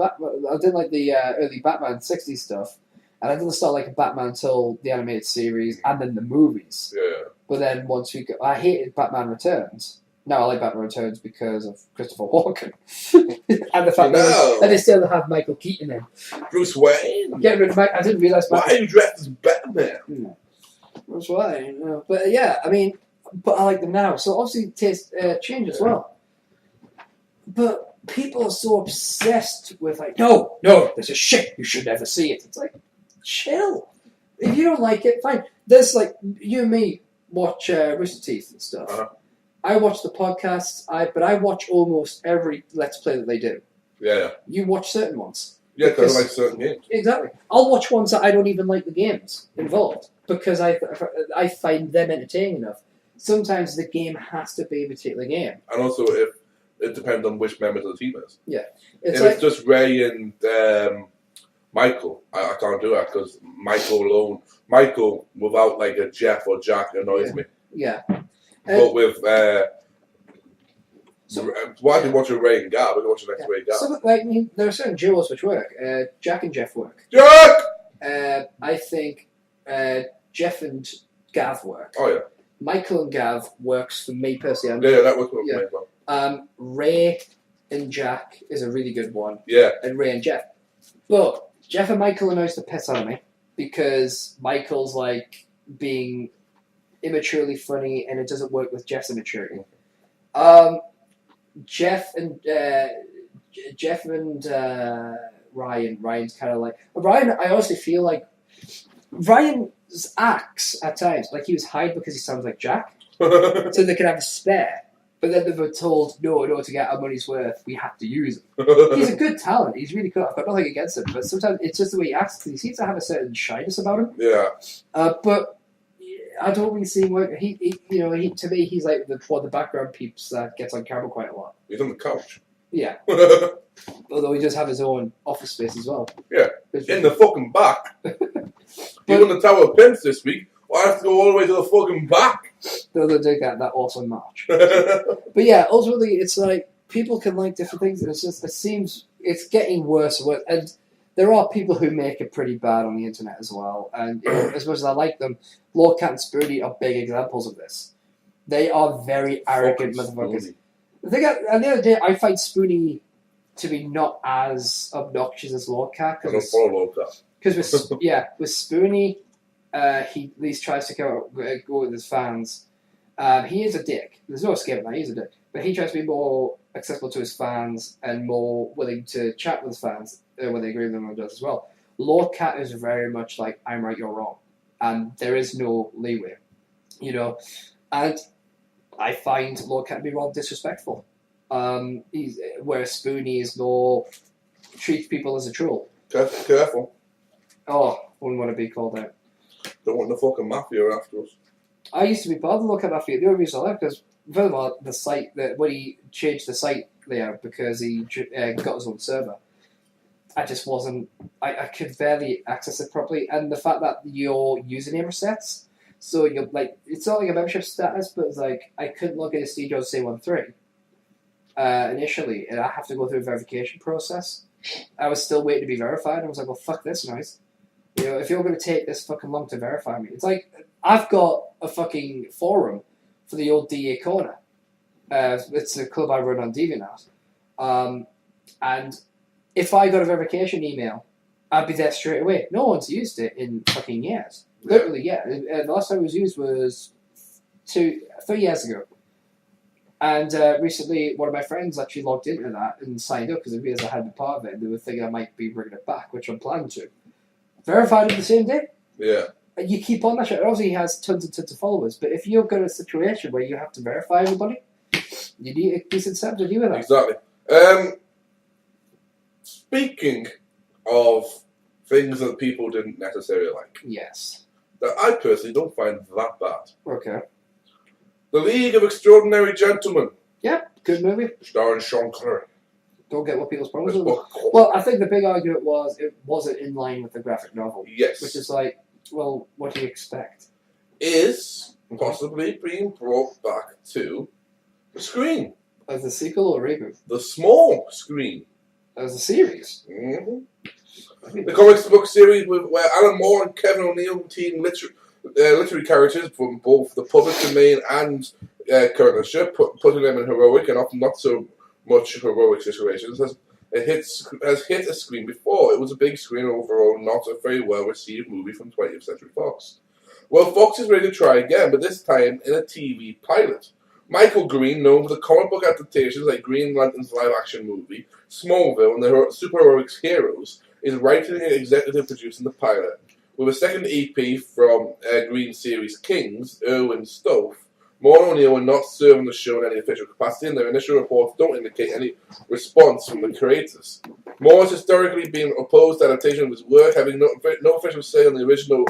early Batman 60s stuff. And I didn't start liking Batman until the animated series and then the movies. Yeah. But then once I hated Batman Returns. Now I like Batman Returns because of Christopher Walken. And the fact that they still have Michael Keaton in. Bruce Wayne. Get rid of I didn't realise... Why are you dressed as Batman? Bruce Wayne. But yeah, I mean, but I like them now. So obviously taste change as well. But people are so obsessed with like, no, this is shit. You should never see it. It's like, chill. If you don't like it, fine. There's like, you and me watch Rooster Teeth and stuff. Uh-huh. I watch the podcasts, but I watch almost every Let's Play that they do. Yeah. You watch certain ones. Yeah, because I like certain games. Exactly. I'll watch ones that I don't even like the games involved because I find them entertaining enough. Sometimes the game has to be a particular game. And also, if it depends on which members of the team is. Yeah. It's just Ray and Michael, I can't do that because Michael without like a Jeff or Jack annoys me. Yeah. But with So, why do you watch a Ray and Gab? I watch the next Ray and Gab. So, like, there are certain duos which work. Jack and Jeff work. Jack! I think Jeff and Gav work. Oh, yeah. Michael and Gav works for me personally. Yeah, that works for me as well. Ray and Jack is a really good one. Yeah. And Ray and Jeff. But Jeff and Michael annoys the piss out of me because Michael's like being immaturely funny and it doesn't work with Jeff's immaturity. Jeff and Ryan's kind of like Ryan. I honestly feel like Ryan's acts at times like he was hired because he sounds like Jack, so they could have a spare. But then they were told, no, in order to get our money's worth, we have to use him. He's a good talent. He's really cool. I've got nothing against him. But sometimes it's just the way he acts. He seems to have a certain shyness about him. Yeah. But I don't really see him work. To me, he's like one of the background peeps that gets on camera quite a lot. He's on the couch. Yeah. Although he does have his own office space as well. Yeah. In the fucking back. He won the Tower of Pence this week. I have to go all the way to the fucking back. They'll do that awesome march. But yeah, ultimately, it's like people can like different things. And it seems it's getting worse and worse. And there are people who make it pretty bad on the internet as well. And as much as I like them, Lord Cat and Spoonie are big examples of this. They are very arrogant motherfuckers. At the end of the day, I find Spoonie to be not as obnoxious as Lord Cat. I don't follow Lord Cat. Because with Spoonie, he at least tries to go with his fans. He is a dick. There's no escaping that. He's a dick. But he tries to be more accessible to his fans and more willing to chat with his fans when they agree with him and does as well. Lord Cat is very much like, I'm right, you're wrong. And there is no leeway. And I find Lord Cat to be rather disrespectful. Whereas Spoonie is more, treats people as a troll. Careful. Oh, wouldn't want to be called out. Don't want the fucking mafia after us. I used to be part of the Lord Cat Mafia. The only reason I left because, first of all, the site, when he changed the site layout because he got his own server, I just wasn't, I could barely access it properly. And the fact that your username resets, so you're like, it's not like a membership status, but it's like, I couldn't log into SteveJones313 initially, and I have to go through a verification process. I was still waiting to be verified. I was like, well, fuck this noise. If you're going to take this fucking long to verify me, it's like I've got a fucking forum for the old DA Corner. It's a club I run on DeviantArt. And if I got a verification email, I'd be there straight away. No one's used it in fucking years. Literally, yeah. The last time it was used was 3 years ago. And recently, one of my friends actually logged into that and signed up because they realized I hadn't been part of it. And they were thinking I might be bringing it back, which I'm planning to. Verified it the same day. Yeah. And you keep on that shit. Obviously, he has tons and tons of followers. But if you're got a situation where you have to verify everybody, you need a decent setup to deal with that. Exactly. Speaking of things that people didn't necessarily like. Yes. That I personally don't find that bad. Okay. The League of Extraordinary Gentlemen. Yeah, good movie. Starring Sean Connery. Don't get what people's problems are. Well, I think the big argument was it wasn't in line with the graphic novel. Yes. Which is like, well, what do you expect? Is possibly being brought back to the screen. As a sequel or a reboot? The small screen. As a series? Mm-hmm. The comics book series where Alan Moore and Kevin O'Neill team literary characters from both the public domain and current literature, putting them in heroic and often not so much heroic situations, has hit a screen before. It was a big screen overall, not a very well received movie from 20th Century Fox. Well, Fox is ready to try again, but this time in a TV pilot. Michael Green, known for the comic book adaptations like Green Lantern's live-action movie, Smallville, and the superheroics Heroes, is writing and executive producing the pilot. With a second EP from Green series Kings, Erwin Stoff, Moore and O'Neill were not serving the show in any official capacity, and their initial reports don't indicate any response from the creators. Moore has historically been opposed to adaptation of his work, having no official say on the original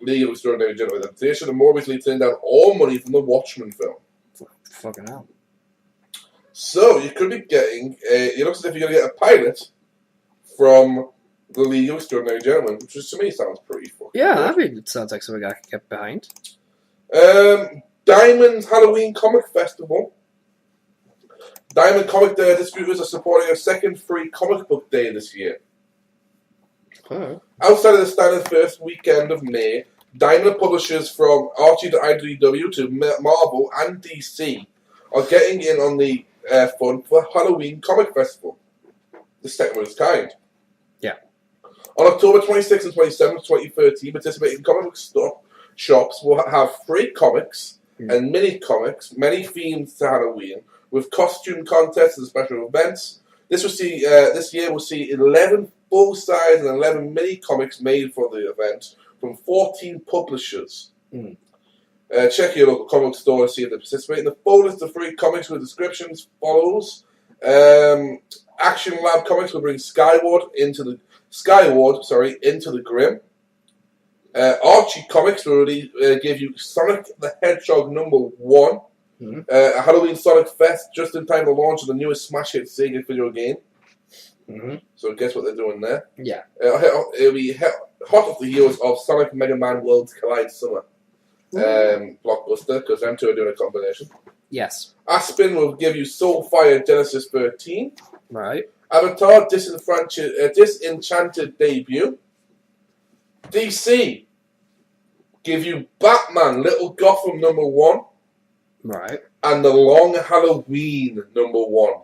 League of Extraordinary Gentlemen adaptation, and Moore recently turned down all money from the Watchmen film. Fucking hell. So, you could be getting, it looks as if you're going to get a pilot from the League of Extraordinary Gentlemen, which to me sounds pretty fucking good. I mean, it sounds like something I could get behind. Diamond's Halloween Comic Festival Diamond Comic Day distributors are supporting a second free comic book day this year. Oh. Outside of the standard first weekend of May, Diamond publishers from Archie to IDW to Marvel and DC are getting in on the fun for Halloween Comic Festival. The second of its kind. Yeah. On October 26th and 27th, 2013, participating comic book shops will have free comics and mini comics, many themes to Halloween, with costume contests and special events. This year we'll see 11 full-size and 11 mini comics made for the event from 14 publishers. Check your local comic store to see if they participate. In the full list of free comics with descriptions follows. Action Lab Comics will bring Skyward into the Grim. Archie Comics will give you Sonic the Hedgehog #1. A Halloween Sonic Fest just in time to launch of the newest smash hit Sega video game. So guess what they're doing there? Yeah. It'll be hot off the heels of Sonic Mega Man Worlds Collide Summer. Blockbuster, because them two are doing a combination. Yes. Aspen will give you Soulfire Genesis 13. Right. Avatar Disenchanted Debut. DC give you Batman Little Gotham #1. Right. And the Long Halloween #1.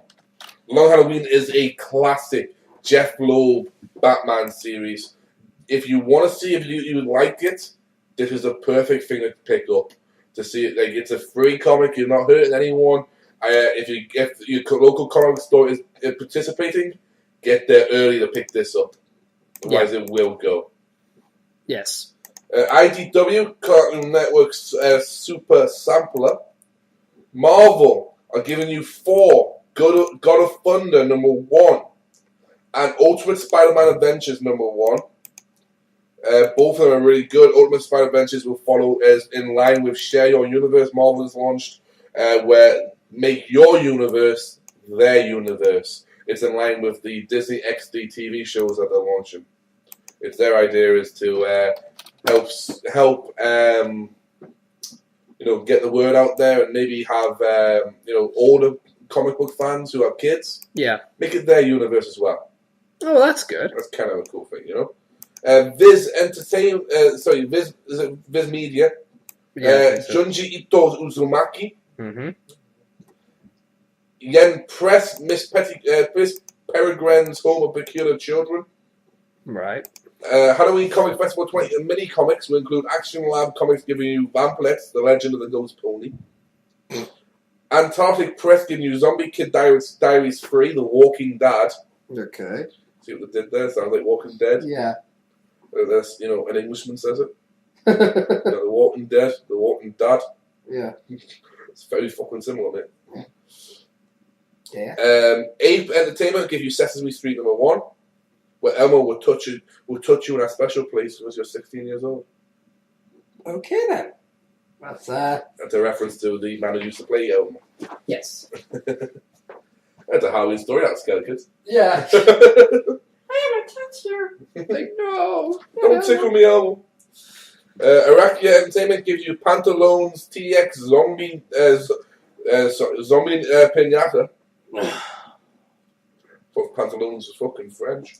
Long Halloween is a classic Jeff Loeb Batman series. If you want to see if you like it, this is a perfect thing to pick up. To see it, it's a free comic. You're not hurting anyone. If your local comic store is participating, get there early to pick this up. Otherwise, it will go. Yes. IDW Cartoon Network's Super Sampler. Marvel are giving you 4 God of Thunder #1 and Ultimate Spider-Man Adventures #1. Both of them are really good. Ultimate Spider Adventures will follow as in line with Share Your Universe. Marvel has launched where make your universe their universe. It's in line with the Disney XD TV shows that they're launching. It's their idea is to help get the word out there and maybe have older comic book fans who have kids. Yeah. Make it their universe as well. Oh, that's good. That's kind of a cool thing, Viz Media. Junji Ito's Uzumaki. Yen Press, Miss Peregrine's Home of Peculiar Children. Right. Halloween Comic Festival 20 mini comics will include Action Lab Comics giving you Vamplex, The Legend of the Ghost Pony. Antarctic Press giving you Zombie Kid Diaries 3, The Walking Dad. Okay. See what they did there? Sounds like Walking Dead. Yeah. That's, an Englishman says it. The Walking Dead, The Walking Dad. Yeah. It's very fucking similar, mate. Yeah. Ape Entertainment give you Sesame Street #1, where Elmo will touch you in a special place because you're 16 years old. Okay then. That's a reference to the man who used to play Elmo. Yes. That's a Halloween story. That scared kids. Yeah. I haven't touched you. Like, no. Don't tickle me, Elmo. Arakia Entertainment gives you Pantalones TX Zombie Pinata. Pantaloons is fucking French.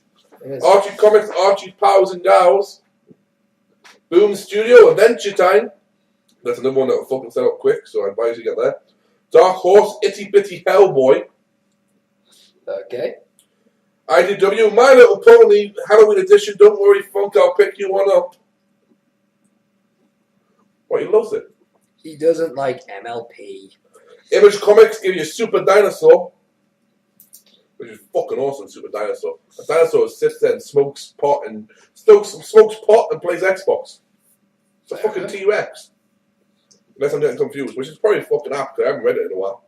Archie Comics, Archie Pals and Gals. Boom Studio, Adventure Time. That's another one that will fucking set up quick, so I advise you get there. Dark Horse, Itty Bitty Hellboy. Okay. IDW, My Little Pony, Halloween edition. Don't worry, Funk, I'll pick you one up. Well, he loves it. He doesn't like MLP. Image Comics give you Super Dinosaur, which is fucking awesome. Super Dinosaur. A dinosaur sits there and smokes pot and plays Xbox. It's a fucking T-Rex. Unless I'm getting confused, which is probably fucking apt because I haven't read it in a while.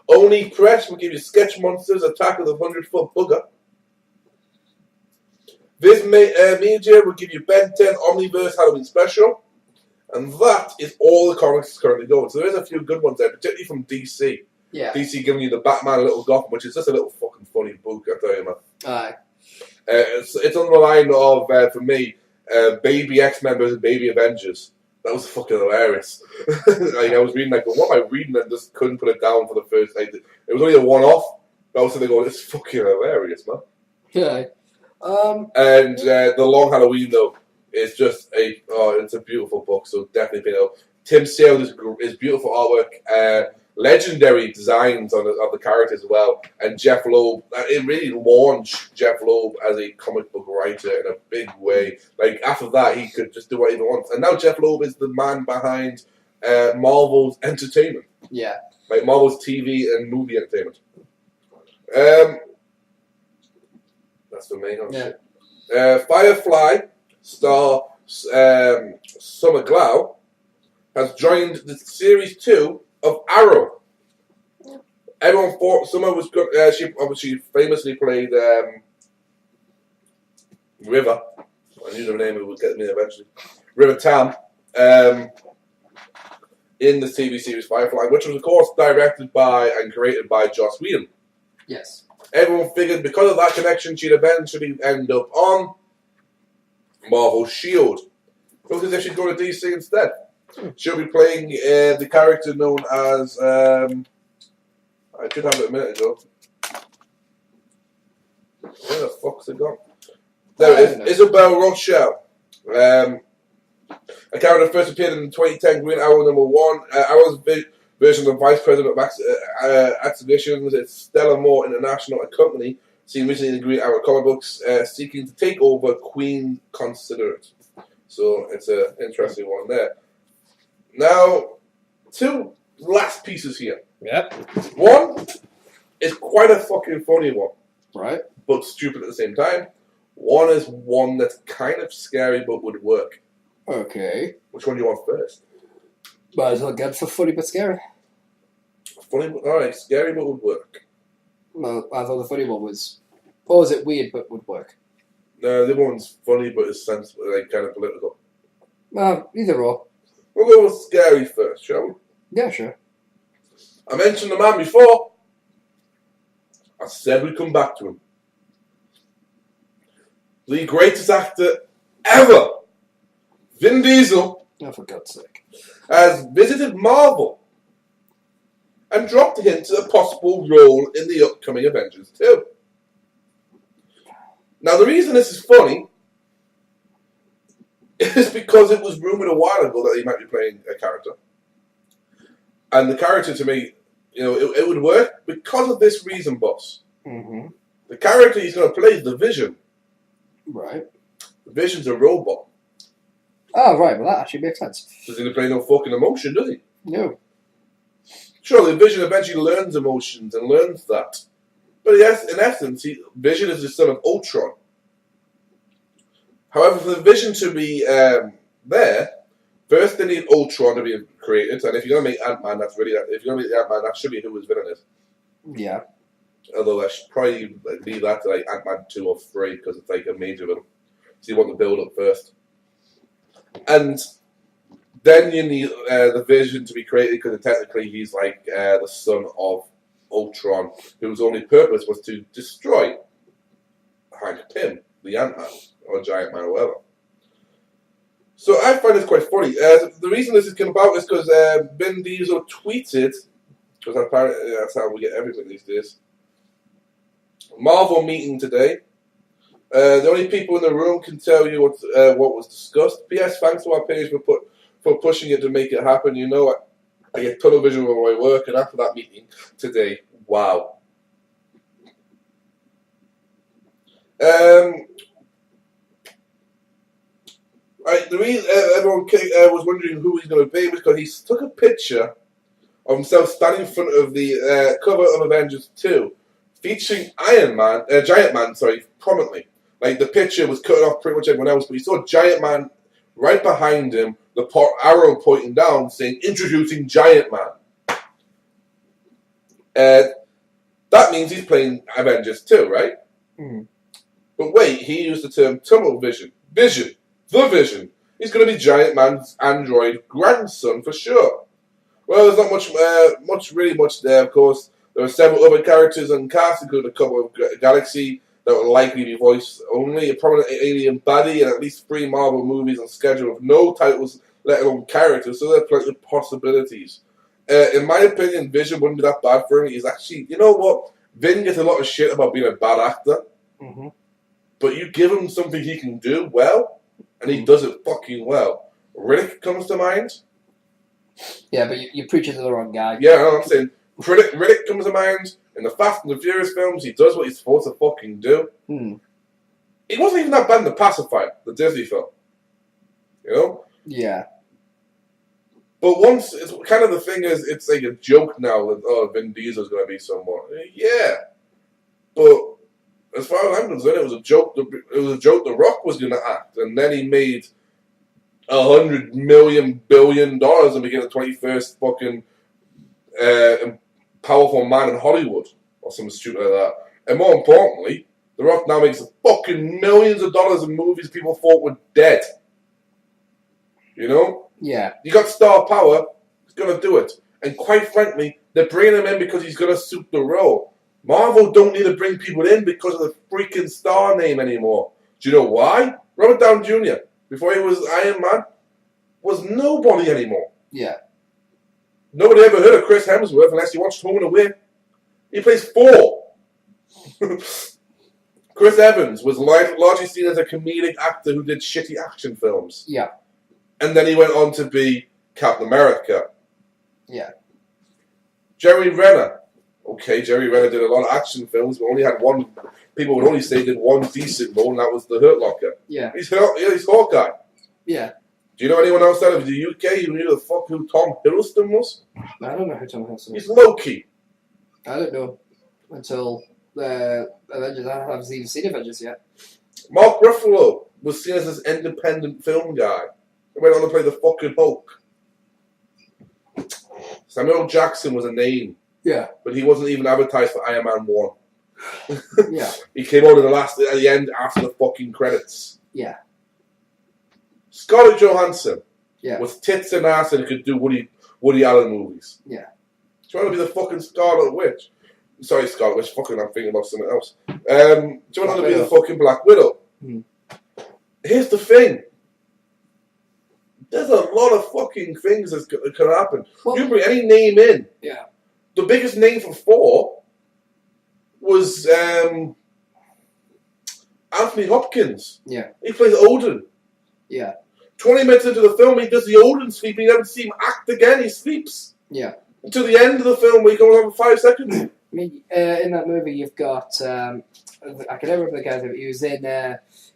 Oni Press will give you Sketch Monsters, Attack of the 100-Foot Bugger. Viz Media will give you Ben 10 Omniverse Halloween Special. And that is all the comics currently going. So there is a few good ones there, particularly from DC. Yeah. DC giving you the Batman Little Gotham, which is just a little fucking funny book, I tell you, man. Aye. It's on the line of, for me, Baby X-Men versus Baby Avengers. That was fucking hilarious. Like, I was reading, like, what am I reading? And just couldn't put it down for the first, like, it was only a one-off. But I was sitting there going, it's fucking hilarious, man. Yeah. And The Long Halloween, though, is just it's a beautiful book, so definitely pick it up. Tim Sale is beautiful artwork, legendary designs of the characters as well, and Jeff Loeb. It really launched Jeff Loeb as a comic book writer in a big way. Like, after that, he could just do whatever he wants, and now Jeff Loeb is the man behind Marvel's entertainment. Yeah, like Marvel's TV and movie entertainment. That's the main shit. Firefly star Summer Glau has joined the series 2 of Arrow. Everyone thought Summer was good. She obviously famously played River. I knew the name it would get me eventually. River Tam in the TV series Firefly, which was of course directed by and created by Joss Whedon. Yes. Everyone figured because of that connection, she'd eventually end up on Marvel's S.H.I.E.L.D. Looks as if she's going to DC instead. She'll be playing the character known as I should have it a minute ago. Where the fuck's it gone? There it is. Isabel Rochelle. A character first appeared in the 2010 Green Arrow #1. Arrow's version of Vice President of Exhibitions. It's Stella Moore International, a company seen recently in the Green Arrow comic books, seeking to take over Queen Considerate. So it's an interesting one there. Now, 2 last pieces here. Yep. One is quite a fucking funny one. Right. But stupid at the same time. One is one that's kind of scary but would work. Okay. Which one do you want first? Might as well get for funny but scary. Funny, alright, scary but would work. Well, I thought the funny one was... Or was it weird but would work? No, the other one's funny but is sensible, like kind of political. Either or. We'll go with scary first, shall we? Yeah, sure. I mentioned the man before. I said we'd come back to him. The greatest actor ever, Vin Diesel, Oh, for God's sake, has visited Marvel and dropped a hint to a possible role in the upcoming Avengers 2. Now, the reason this is funny is because it was rumored a while ago that he might be playing a character. And the character, to me, you know, it would work because of this reason, boss. Mm-hmm. The character he's going to play is the Vision. Right. The Vision's a robot. Oh, right. Well, that actually makes sense. Doesn't he play no fucking emotion, does he? No. Sure, the Vision eventually learns emotions and learns that. But yes, in essence, Vision is the son of Ultron. However, for the Vision to be there, first they need Ultron to be created, and if you're going to make Ant-Man, that should be who his villain is. Yeah. Although I should probably leave that to like Ant-Man 2 or 3, because it's like a major villain. So you want the build up first. And then you need the Vision to be created, because technically he's like the son of Ultron, whose only purpose was to destroy Hank Pym, the Ant-Man, or Giant Man, or whatever. So I find this quite funny. The reason this has come about is because Vin Diesel tweeted, because apparently that's how we get everything these days. Marvel meeting today. The only people in the room can tell you what was discussed. P.S. Thanks to our page for pushing it to make it happen. You know, I get tunnel vision with my work, and after that meeting today, wow. The reason everyone was wondering who he's going to be was because he took a picture of himself standing in front of the cover of Avengers 2, featuring Giant Man, prominently. Like, the picture was cutting off pretty much everyone else, but you saw Giant Man right behind him, the arrow pointing down, saying, "Introducing Giant Man." That means he's playing Avengers 2, right? Mm. But wait, he used the term tunnel vision. Vision. The Vision. He's going to be Giant Man's android grandson for sure. Well, there's not much there, of course. There are several other characters and cast, including a couple of Galaxy that will likely be voice only, a prominent alien baddie, and at least 3 Marvel movies on schedule with no titles let alone characters. So there are plenty of possibilities. In my opinion, Vision wouldn't be that bad for him. He's actually, you know what? Vin gets a lot of shit about being a bad actor. Mm-hmm. But you give him something he can do well, and he does it fucking well. Riddick comes to mind. Yeah, but you're preaching to the wrong guy. Yeah, I know what I'm saying. Riddick comes to mind. In the Fast and the Furious films, he does what he's supposed to fucking do. He wasn't even that bad in The Pacifier, the Disney film. You know? Yeah. But once, it's kind of the thing is, it's like a joke now that, Vin Diesel's going to be someone. Yeah. But as far as I'm concerned, it was a joke. It was a joke The Rock was going to act. And then he made $100 billion and became the 21st fucking powerful man in Hollywood. Or something stupid like that. And more importantly, The Rock now makes fucking millions of dollars in movies people thought were dead. You know? Yeah. You got star power, he's going to do it. And quite frankly, they're bringing him in because he's going to suit the role. Marvel don't need to bring people in because of the freaking star name anymore. Do you know why? Robert Downey Jr., before he was Iron Man, was nobody anymore. Yeah. Nobody ever heard of Chris Hemsworth unless you watched Home and Away. He plays Thor. Chris Evans was largely seen as a comedic actor who did shitty action films. Yeah. And then he went on to be Captain America. Yeah. Jerry Renner. Okay, Jerry Renner did a lot of action films, but only had one. People would only say he did one decent role, and that was the Hurt Locker. Yeah. He's Hawkeye. Yeah. Do you know anyone else out of the UK who knew the fuck who Tom Hiddleston was? I don't know who Tom Hiddleston is. He's Loki. I don't know until Avengers. I haven't even seen Avengers yet. Mark Ruffalo was seen as this independent film guy. He went on to play the fucking Hulk. Samuel Jackson was a name. Yeah. But he wasn't even advertised for Iron Man 1. Yeah. He came out at the end after the fucking credits. Yeah. Scarlett Johansson. Yeah. Was tits and ass and could do Woody Allen movies. Yeah. Do you want to be the fucking Scarlet Witch? Sorry, Scarlet Witch. Fucking, I'm thinking about something else. Do you want to be the fucking Black Widow? Here's the thing. There's a lot of fucking things that can happen. Well, you bring any name in. Yeah. The biggest name for Thor was Anthony Hopkins. Yeah. He plays Odin. Yeah. 20 minutes into the film, he does the Odin sleep. You never see him act again. He sleeps. Yeah. Until the end of the film, where he comes on for 5 seconds. I mean, in that movie, you've got I can never remember the guy's name. He was in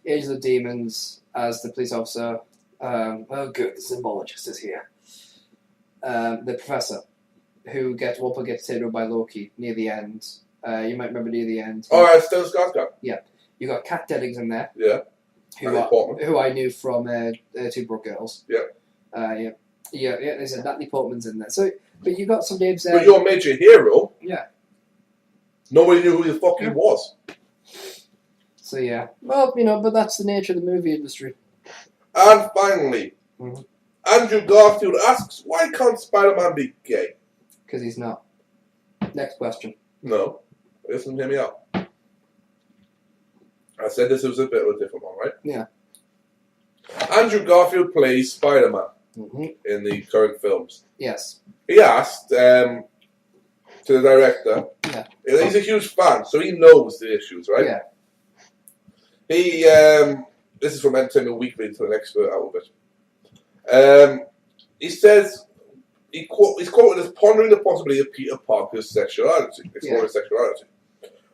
Age of the Demons as the police officer. Oh, good. The symbologist is here. The professor, who gets taken over by Loki near the end. You might remember near the end. Oh, right, Stellan Skarsgård. Yeah. You got Kat Dennings in there. Yeah. Who I knew from Two Broke Girls. Yeah. Yeah. There's a Natalie Portman's in there. So, but you got some names there. But your major hero. Yeah. Nobody knew who the fuck he was. So yeah. Well, but that's the nature of the movie industry. And finally, Andrew Garfield asks, why can't Spider-Man be gay? Because he's not. Next question. No. Listen, hear me out. I said this was a bit of a different one, right? Yeah. Andrew Garfield plays Spider-Man in the current films. Yes. He asked to the director. Yeah. He's a huge fan, so he knows the issues, right? Yeah. He this is from Entertainment Weekly to an expert out of it. He says he's quoted as pondering the possibility of Peter Parker's sexuality, exploring sexuality.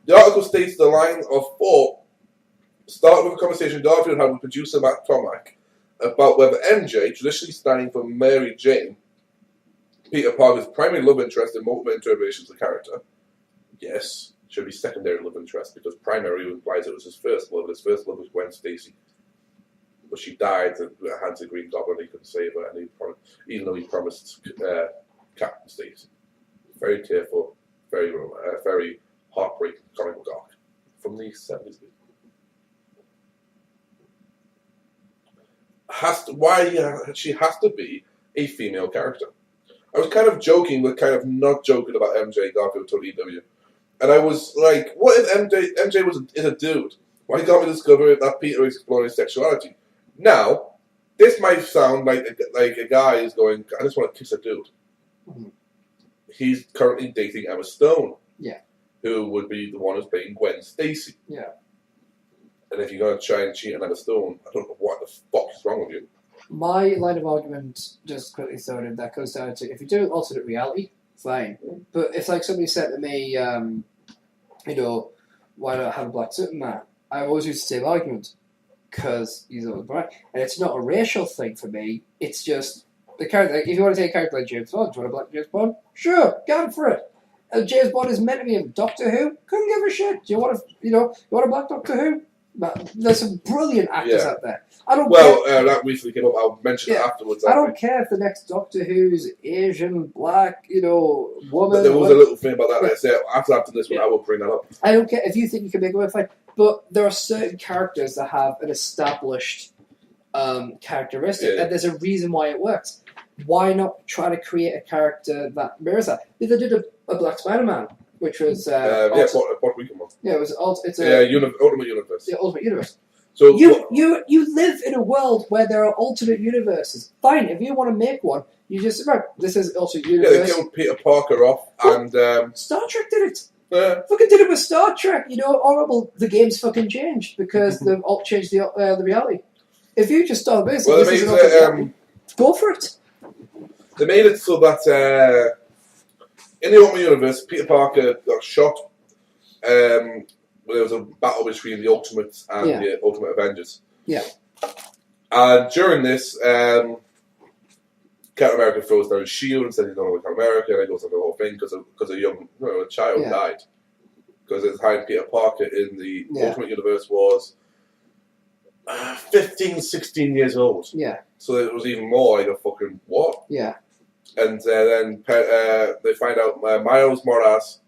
The article states the line of thought started with a conversation Garfield had with producer Matt Tomac about whether MJ, traditionally standing for Mary Jane, Peter Parker's primary love interest and multiple interpretations of the character, yes, should be secondary love interest because primary implies it was his first love, and his first love was Gwen Stacy. But she died at the hands of Green Goblin, he couldn't save her, and even though he promised Captain Stacy. Very tearful, very heartbreaking comic book arc from the 70s. She has to be a female character. I was kind of joking, but kind of not joking about MJ Garfield to EW. And I was like, what if MJ is a dude? Why can't we discover that Peter is exploring his sexuality? Now, this might sound like a guy is going, I just want to kiss a dude. Mm-hmm. He's currently dating Emma Stone. Yeah. Who would be the one who's playing Gwen Stacy. Yeah. And if you're going to try and cheat on Emma Stone, I don't know what the fuck is wrong with you. My line of argument, just quickly thrown in, that goes down to, if you do alternate reality, fine. But if like somebody said to me, why don't I have a black Superman? I always use the same argument. Because he's always black. And it's not a racial thing for me, it's just the character. If you want to take a character like James Bond, do you want a black James Bond? Sure, go for it. James Bond is meant to be a Doctor Who. Couldn't give a shit. Do you want a black Doctor Who? There's some brilliant actors out there. I don't care. That recently came up. I'll mention it afterwards. I don't care if the next Doctor Who's Asian, black, woman. But there was a little thing about that. Like I said, after this one, I will bring that up. I don't care if you think you can make it work fine. But there are certain characters that have an established characteristic, and there's a reason why it works. Why not try to create a character that mirrors that? They did a Black Spider-Man, which was Puerto Rican one. Yeah, it's Ultimate Universe. Yeah, Ultimate Universe. So you live in a world where there are alternate universes. Fine, if you want to make one, you just this is Ultimate Universe. Yeah, they killed Peter Parker off, and Star Trek did it. Fucking did it with Star Trek. Horrible. The game's fucking changed because they've all changed the reality. If you just start this, go for it. They made it so that in the Ultimate Universe, Peter Parker got shot. There was a battle between the Ultimates and the Ultimate Avengers. Yeah. And during this, Captain America throws down his shield and says he's not going to Captain America, and it goes on the whole thing because a child died. Because at the time, Peter Parker in the Ultimate Universe was 15, 16 years old. Yeah. So it was even more like a fucking what? Yeah. And then they find out Miles Morales,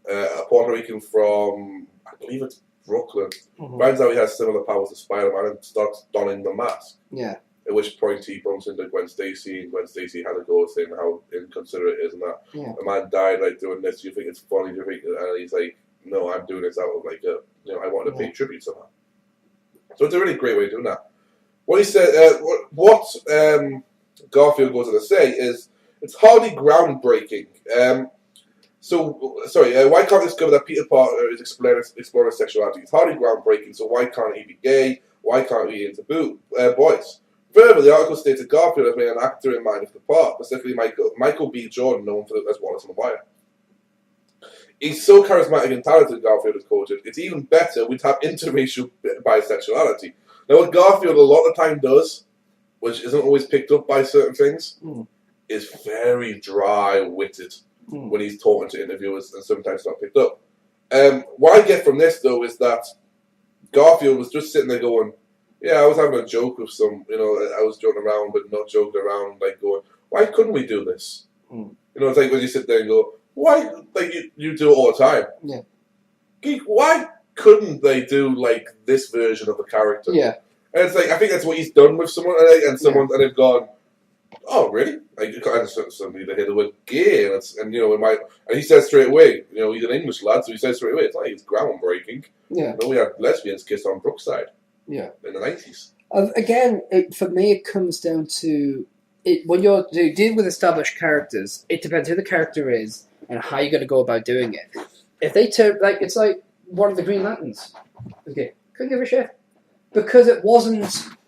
a Puerto Rican from, I believe it's Brooklyn, finds out he has similar powers to Spider-Man and starts donning the mask. Yeah. At which point he bumps into Gwen Stacy, and Gwen Stacy had a go saying how inconsiderate it is and that. Yeah. A man died like doing this. Do you think it's funny? Do you think? And he's like, no, I'm doing this out of like I wanted to pay tribute somehow. So it's a really great way of doing that. What he said, what Garfield goes on to say is, it's hardly groundbreaking. Why can't we discover that Peter Parker is exploring sexuality? It's hardly groundbreaking, so why can't he be gay? Why can't he be into boys? Further, the article states that Garfield has made an actor in mind for the part, specifically Michael B. Jordan, known as Wallace on the Wire. He's so charismatic and talented, Garfield is quoted. It's even better we'd have interracial bisexuality. Now, what Garfield a lot of the time does, which isn't always picked up by certain things, is very dry-witted when he's talking to interviewers, and sometimes not picked up. What I get from this, though, is that Garfield was just sitting there going, yeah, I was having a joke with I was joking around, but not joking around, like going, why couldn't we do this? It's like when you sit there and go, why, like you do it all the time. Yeah. Geek, why couldn't they do, like, this version of the character? Yeah. And it's like, I think that's what he's done with someone, and they've gone, oh, really? Like, suddenly they hear the word gay, and he says straight away, he's an English lad, so he says straight away, it's groundbreaking. Yeah. We had lesbians kiss on Brookside. Yeah. In the 90s. Again, for me, it comes down to when you're dealing with established characters, it depends who the character is and how you're going to go about doing it. If they turn, it's like one of the Green Lanterns. Okay, couldn't give a shit. Because it wasn't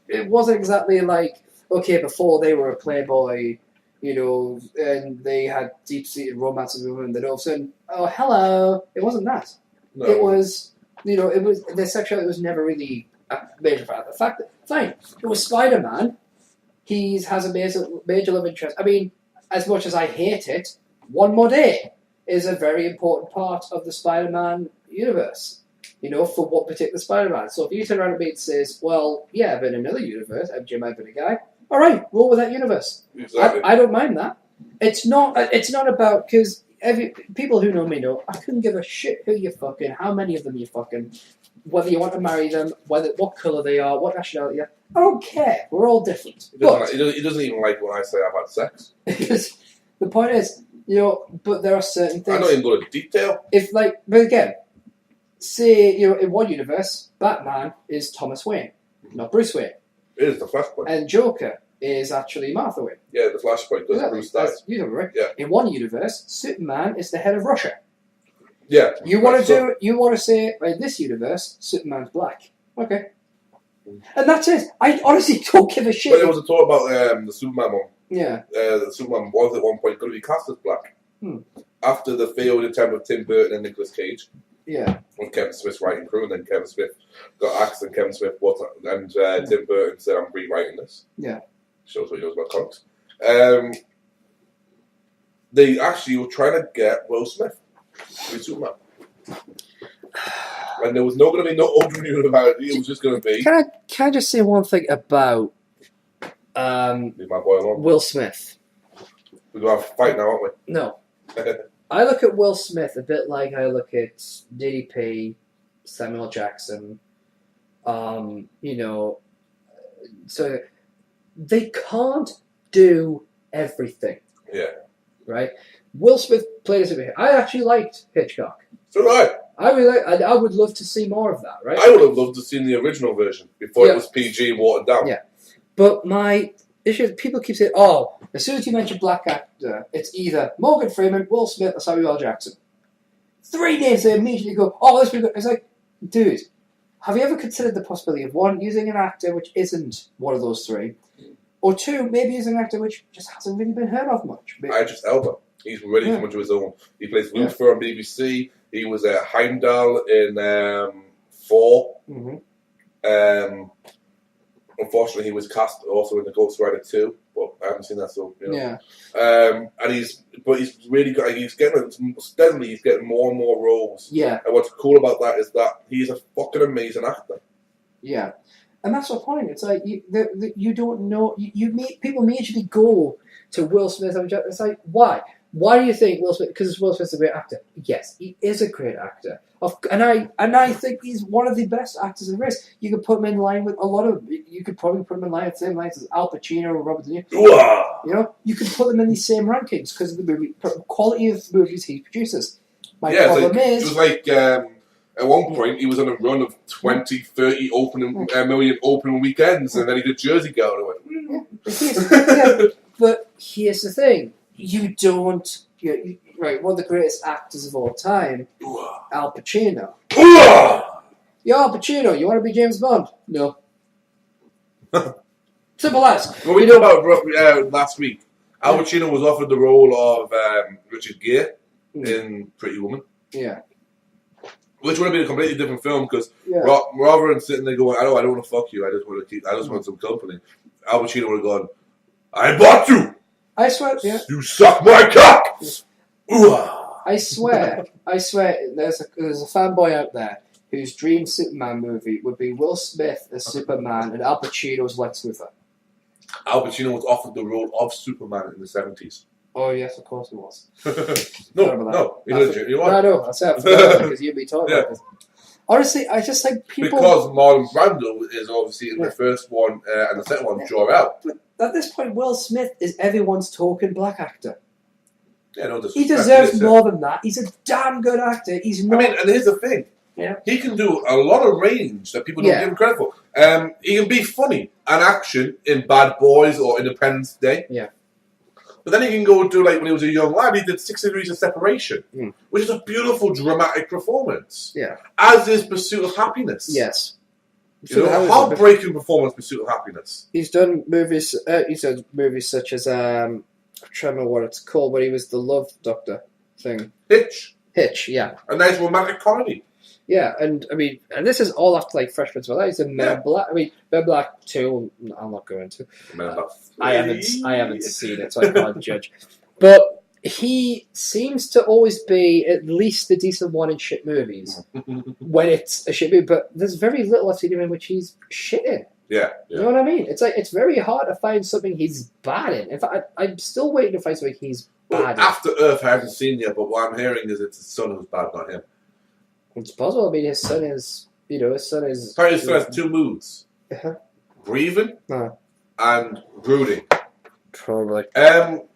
exactly like, okay, before they were a playboy, and they had deep-seated romances with women, then all of a sudden, oh, hello. It wasn't that. No. It was, their sexuality was never really a major part of the fact that, fine, it was Spider-Man. He has a major love interest. I mean, as much as I hate it, One More Day is a very important part of the Spider-Man universe, for what particular Spider-Man. So if you turn around to me and says, well, yeah, but in another universe, MJ might be the guy, all right, roll with that universe. Exactly. I don't mind that. It's not about, because people who know me know, I couldn't give a shit who you're fucking, how many of them you're fucking, whether you want to marry them, what colour they are, what nationality they are. I don't care. We're all different. He doesn't even like when I say I've had sex. The point is, but there are certain things. I don't even go into detail. But again, say, in one universe, Batman is Thomas Wayne, not Bruce Wayne. It is the Flashpoint. And Joker is actually Martha Wayne. Yeah, the Flashpoint does Bruce dies. You know, right? Yeah. In one universe, Superman is the head of Russia. Yeah. You want to say, right, in this universe, Superman's black. Okay. And that's it. I honestly don't give a shit. But there was a talk about the Superman one. Yeah. The Superman was at one point going to be cast as black. After the failed attempt of Tim Burton and Nicolas Cage. Yeah. With Kevin Smith's writing crew, and then Kevin Smith got axed, and Kevin Smith and Tim Burton said, "I'm rewriting this." Yeah. Shows what he knows about comics. They actually were trying to get Will Smith to be Superman. And there was not going to be no open about it. It was just going to be. Can I just say one thing about leave my boy alone. Will Smith? We're going to have a fight now, aren't we? No. I look at Will Smith a bit like I look at DDP, Samuel Jackson. You know, so they can't do everything. Yeah. Right. Will Smith played as a. I actually liked Hitchcock. So did I. I would love to see more of that, right? I would have loved to see the original version before it was PG and watered down. Yeah. But my issue is people keep saying, oh, as soon as you mention black actor, it's either Morgan Freeman, Will Smith, or Samuel L. Jackson. 3 names they immediately go, oh, this be good. It's like, dude, have you ever considered the possibility of one, using an actor which isn't one of those three, or two, maybe using an actor which just hasn't really been heard of much? Idris Elba. He's ready to come into his own. He plays Lucifer on BBC. He was Heimdall in 4. Mm-hmm. Unfortunately, he was cast also in the Ghost Rider 2, but I haven't seen that, so you know. Yeah. And he's really good. He's getting more and more roles. Yeah. And what's cool about that is that he's a fucking amazing actor. Yeah. And that's the point. It's like you don't know. People immediately go to Will Smith. It's like, why? Why do you think Will Smith? Because Will Smith's a great actor. Yes, he is a great actor. And I think he's one of the best actors in the race. You could put him in line with a lot of. You could probably put him in line at the same lines as Al Pacino or Robert De Niro. You know, you could put them in these same rankings because of the movie quality of movies he produces. My problem is, it was like at one point he was on a run of 20, 30 million opening weekends, and then he did Jersey Girl. And I went, but here's the thing. You don't... right, one of the greatest actors of all time, Al Pacino. Yo, Al Pacino, you want to be James Bond? No. Simple as. Well, we talked about last week. Al Pacino was offered the role of Richard Gere in Pretty Woman. Yeah. Which would have been a completely different film because rather than sitting there going, I don't want to fuck you, I just want some company. Al Pacino would have gone, I bought you! I swear, You suck my cock! I swear, there's a fanboy out there whose dream Superman movie would be Will Smith as Superman and Al Pacino as Lex Luthor. Al Pacino was offered the role of Superman in the 70s. Oh, yes, of course he was. No, he legit. I know, I said because you'd be talking about this. Honestly, I just think people... Because Marlon Brando is obviously in the first one and the second one, Jor-El. But at this point, Will Smith is everyone's token black actor. Yeah, no, he deserves more than that. He's a damn good actor. He's not... and here's the thing. Yeah. He can do a lot of range that people don't give him credit for. He can be funny and action in Bad Boys or Independence Day. Yeah. But then he can go and do, like, when he was a young lad, he did 6 Degrees of Separation, which is a beautiful, dramatic performance. Yeah. As is Pursuit of Happiness. Yes. You know, heartbreaking performance, Pursuit of Happiness. He's done movies. He's done movies such as I'm trying to remember what it's called, but he was the Love Doctor thing. Hitch, yeah. A nice romantic comedy. Yeah, and I mean, and this is all after like Freshman's Well. He's in Men in Black. I mean, Men in Black 2. I'll not go into. I haven't seen it, so I can't judge. But he seems to always be at least the decent one in shit movies when it's a shit movie. But there's very little I've seen him in which he's shit in. Yeah. You know what I mean? It's like it's very hard to find something he's bad in. In fact, I'm still waiting to find something he's bad in. After Earth, I haven't seen yet, but what I'm hearing is it's his son who's bad, not him. It's possible. I mean, his son is. Apparently, his son has 2 moods: breathing and brooding. Probably. But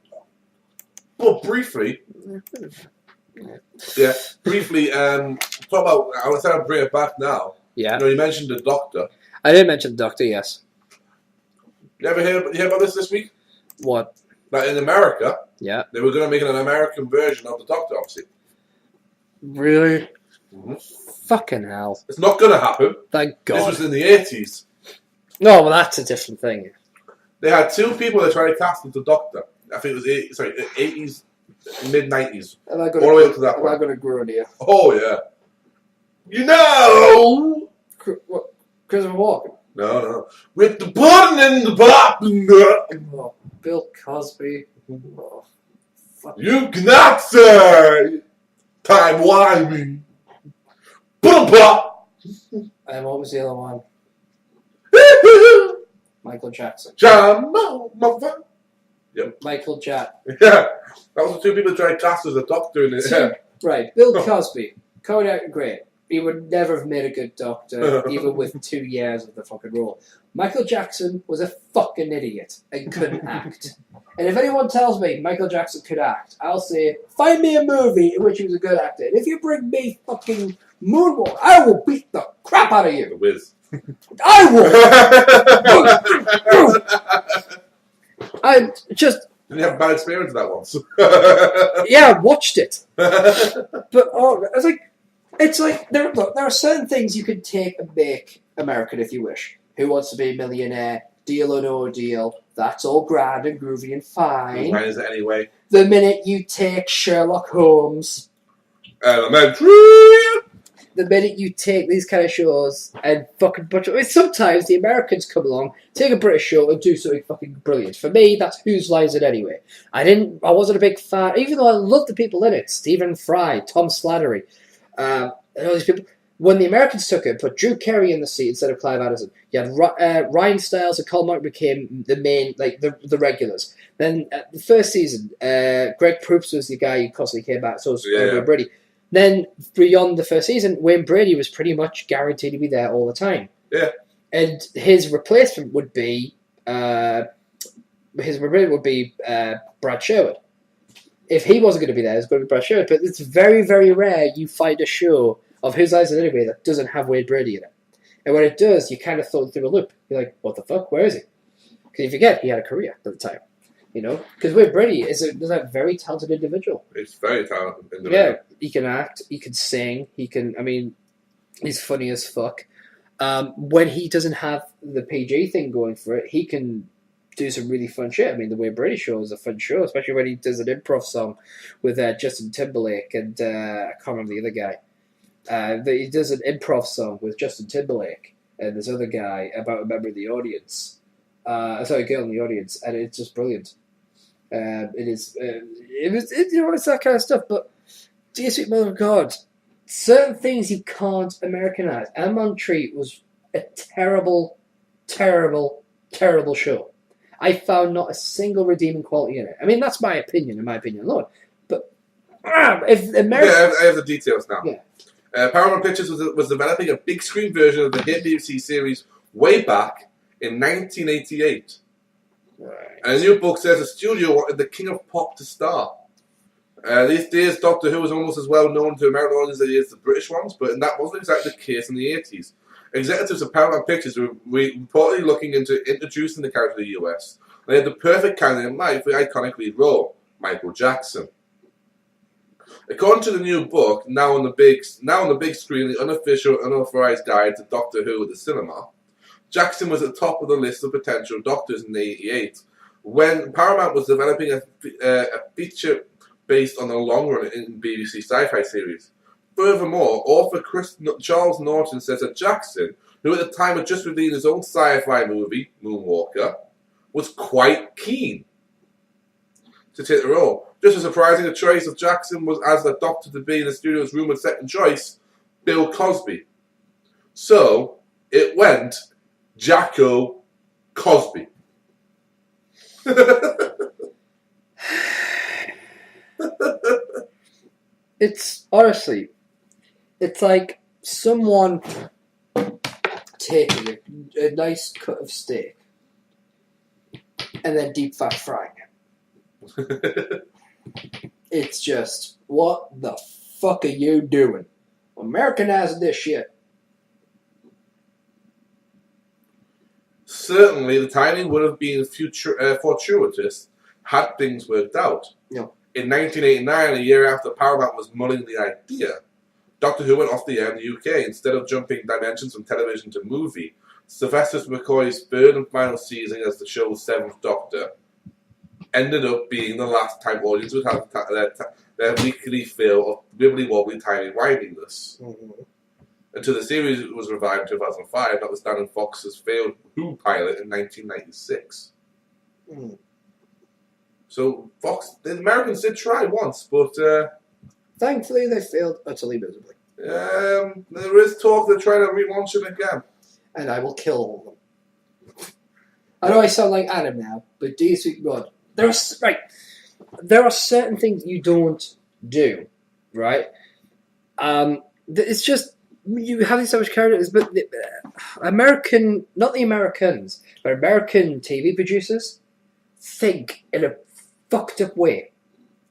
briefly, talk about. I was trying to bring it back now. Yeah. You know, you mentioned the Doctor. I did mention the Doctor. Yes. You ever hear about this week? What? That in America, they were going to make an American version of the Doctor, obviously. Really? Mm-hmm. Fucking hell. It's not going to happen. Thank God. This was in the 80s. No, well, that's a different thing. They had two people that tried to cast the Doctor. I think it was 80s, mid-90s. All the way up to that point. Am I going to grow here? Oh, yeah. You know! What? Christopher Walken? No. With the button and the button. Oh, Bill Cosby. Oh, fuck. You cannot say time wimey. What was the other one? Michael Jackson. Yep. Michael Jackson. Yeah. That was the two people that tried cast as a Doctor in it. Right. Bill Cosby. Kodak, great. He would never have made a good Doctor, even with 2 years of the fucking role. Michael Jackson was a fucking idiot and couldn't act. And if anyone tells me Michael Jackson could act, I'll say, find me a movie in which he was a good actor. And if you bring me fucking Moonwalk, I will beat the crap out of you. The Wiz. I will. I just... Didn't you have a bad experience with that once? Yeah, I watched it. But I was like... It's like, there are certain things you can take and make American if you wish. Who Wants to Be a Millionaire, Deal or No Deal, that's all grand and groovy and fine. When is it anyway? The minute you take Sherlock Holmes, Elementary, the minute you take these kind of shows and fucking sometimes the Americans come along, take a British show and do something fucking brilliant. For me, that's Whose Lies It Anyway. I wasn't a big fan, even though I loved the people in it. Stephen Fry, Tom Slattery. And all these people. When the Americans took it, put Drew Carey in the seat instead of Clive Addison. You had Ryan Stiles and Colin Martin became the main, like the regulars. Then the first season, Greg Proops was the guy who constantly came back. So was Wayne Brady. Then beyond the first season, Wayne Brady was pretty much guaranteed to be there all the time. Yeah. And his replacement would be Brad Sherwood. If he wasn't going to be there, it's going to be Brad Sherwood. But it's very, very rare you find a show of Whose Lies It Anyway that doesn't have Wayne Brady in it. And when it does, you kind of throw it through a loop. You're like, what the fuck? Where is he? Because you forget he had a career at the time. You know? Because Wayne Brady is a very talented individual. He's very talented individual. Yeah, he can act, he can sing, he's funny as fuck. When he doesn't have the PG thing going for it, he can do some really fun shit. I mean, the Wayne Brady show is a fun show, especially when he does an improv song with Justin Timberlake and I can't remember the other guy. He does an improv song with Justin Timberlake and this other guy about a member of the audience. A girl in the audience, and it's just brilliant. It's that kind of stuff. But dear sweet mother of God, certain things you can't Americanize. Elm Tree was a terrible, terrible, terrible show. I found not a single redeeming quality in it. I mean, that's my opinion, alone. But if America... Yeah, I have the details now. Yeah. Paramount Pictures was developing a big screen version of the hit BBC series way back in 1988. Right. And a new book says the studio wanted the King of Pop to star. These days, Doctor Who is almost as well known to American audiences as it is the British ones, but that wasn't exactly the case in the 80s. Executives of Paramount Pictures were reportedly looking into introducing the character to the US. They had the perfect candidate in mind for the iconic lead role, Michael Jackson. According to the new book, now on the big screen, the unofficial, unauthorized guide to Doctor Who at the cinema, Jackson was at the top of the list of potential Doctors in '88 when Paramount was developing a feature based on the long run in BBC sci-fi series. Furthermore, author Charles Norton says that Jackson, who at the time had just revealed his own sci-fi movie, Moonwalker, was quite keen to take the role. Just as surprising a choice of Jackson was as the Doctor to be in the studio's rumoured second choice, Bill Cosby. So, it went Jacko Cosby. It's honestly, it's like someone taking a nice cut of steak and then deep fat frying it. It's just, what the fuck are you doing? Americanizing this shit. Certainly, the timing would have been fortuitous had things worked out. Yeah. In 1989, a year after Paramount was mulling the idea, Doctor Who went off the air in the UK. Instead of jumping dimensions from television to movie, Sylvester McCoy's third and final season as the show's seventh Doctor ended up being the last time audience would have their weekly fill of wibbly-wobbly, timey-wimeiness. Mm-hmm. Until the series was revived in 2005, notwithstanding Fox's failed Who pilot in 1996. Mm. So, Fox, the Americans did try once, but... thankfully, they failed utterly miserably. There is talk they're trying to relaunch it again. And I will kill all of them. I know I sound like Adam now, but do you speak God? There are certain things you don't do, right? It's just... You have so much characters, but American, not the Americans, but American TV producers think in a fucked up way.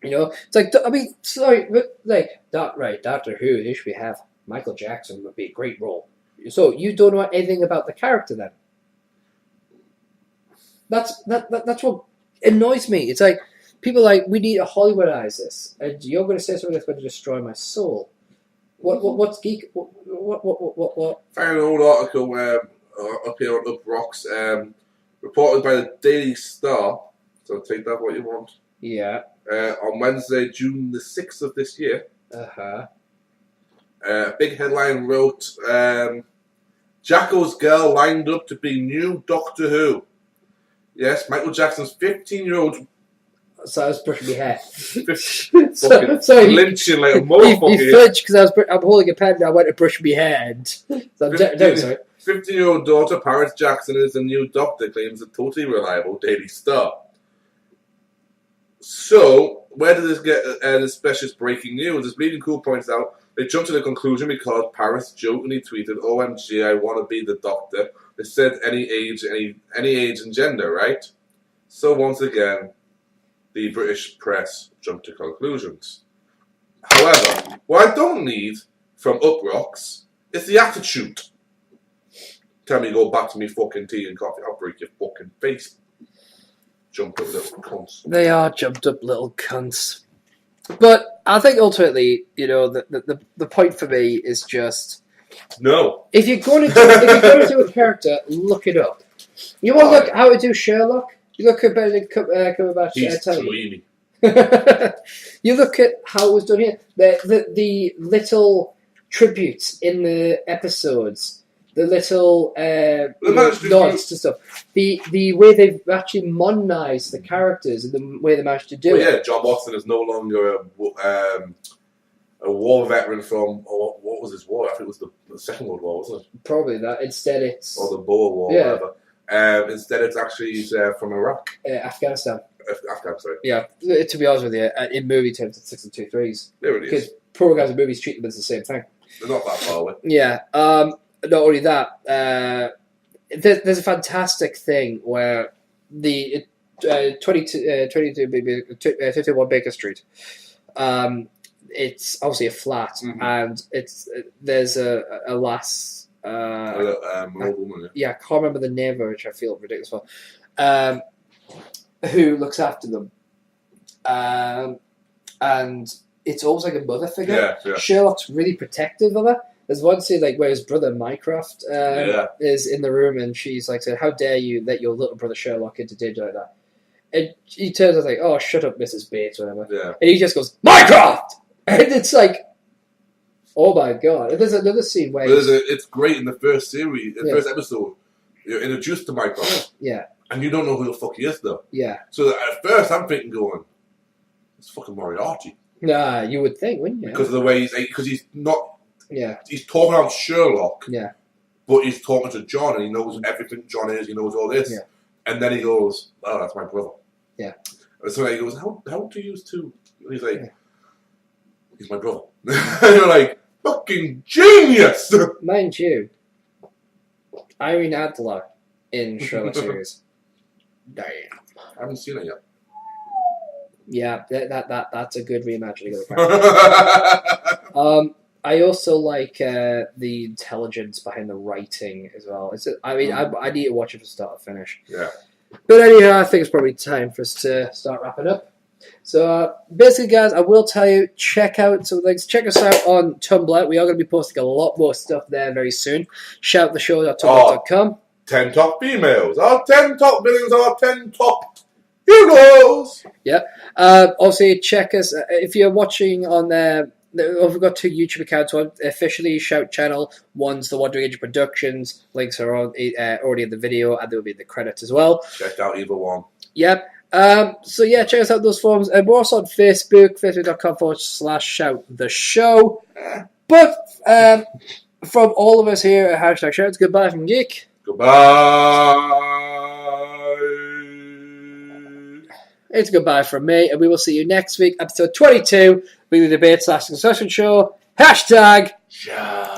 You know, it's like, I mean, sorry, but like, Doctor Who, they should have Michael Jackson would be a great role. So you don't know anything about the character then. That's what annoys me. It's like, people are like, we need to Hollywoodize this, and you're going to say something that's going to destroy my soul. What's geek? What? Found an old article up here on Up Rocks, reported by the Daily Star. So take that what you want. Yeah. On Wednesday, June the 6th of this year. Big headline wrote, Jacko's girl lined up to be new Doctor Who. Yes, Michael Jackson's 15-year-old. So I was brushing my hair. Sorry, lynching like a motherfucker. You fudged because I'm holding a pen and I went to brush my hair. And so 15-year-old daughter Paris Jackson is the new Doctor, claims the totally reliable Daily Star. So, where did this get this specialist breaking news? As Bleeding Cool points out, they jumped to the conclusion because Paris jokingly tweeted, "OMG, I want to be the Doctor." They said any age and gender, right? So once again, the British press jumped to conclusions. However, what I don't need from Up Rocks is the attitude. Tell me to go back to me fucking tea and coffee. I'll break your fucking face. Jumped up little cunts. They are jumped up little cunts. But I think ultimately, you know, the point for me is just no. If you're going to do a character, look it up. You want to look how to do Sherlock? You look at Benedict Cumberbatch. He's dreamy. You look at how it was done here. The little tributes in the episodes. The little nods to stuff. The way they've actually modernised the characters and the way they managed to do it. Yeah, John Watson is no longer a war veteran from what was his war? I think it was the Second World War, wasn't it? Probably that. Instead, it's or the Boer War, whatever. Instead, it's actually from Iraq, Afghanistan. Afghanistan, sorry. Yeah, to be honest with you, in movie terms, it's 6 and 2 3s. There it is. Because programs and movies treat them as the same thing. They're not that far away. Yeah. Not only that, there's a fantastic thing where the 51 Baker Street. It's obviously a flat, and there's a lass. Woman, yeah, I can't remember the name of her, which I feel ridiculous for. Who looks after them, and it's almost like a mother figure. Yeah. Sherlock's really protective of her. There's one scene like where his brother Mycroft is in the room, and she's like, "How dare you let your little brother Sherlock into danger like that?" And he turns out like, "Oh, shut up, Mrs. Bates," or whatever. Yeah. And he just goes, "Mycroft!" And it's like, oh my god. And there's another scene where it's great in the first series, first episode. You're introduced to Mycroft. Yeah. And you don't know who the fuck he is though. Yeah. So at first I'm thinking, it's fucking Moriarty. Nah, you would think, wouldn't you? Because of the way he's not. Yeah. He's talking about Sherlock. Yeah. But he's talking to John, and he knows everything John is. He knows all this. Yeah. And then he goes, "Oh, that's my brother." Yeah. And so he goes, "How do you use two?" And he's like, "He's my brother." And you're like, "Fucking genius!" Mind you, Irene Adler in Sherlock series. Damn. I haven't seen it yet. Yeah, that's a good reimagining of the character. I also like the intelligence behind the writing as well. I need to watch it from start to finish. Yeah. But anyhow, I think it's probably time for us to start wrapping up. So basically, guys, I will tell you, check out some things. Check us out on Tumblr. We are going to be posting a lot more stuff there very soon. Shouttheshow.tumblr.com. 10 top females. Our 10 top villains are 10 top heroes. Yeah. Also, check us if you're watching on there. We've got 2 YouTube accounts. One officially Shout channel. One's the Wandering Age Productions. Links are already in the video, and there will be the credits as well. Check out either one. Yep. So yeah, check us out those forums. And we're also on Facebook, facebook.com/shout-the-show. But from all of us here at Hashtag Shout, it's goodbye from Geek. Goodbye. It's goodbye from me, and we will see you next week, episode 22, Weekly Debate / Discussion Show. Hashtag Shout.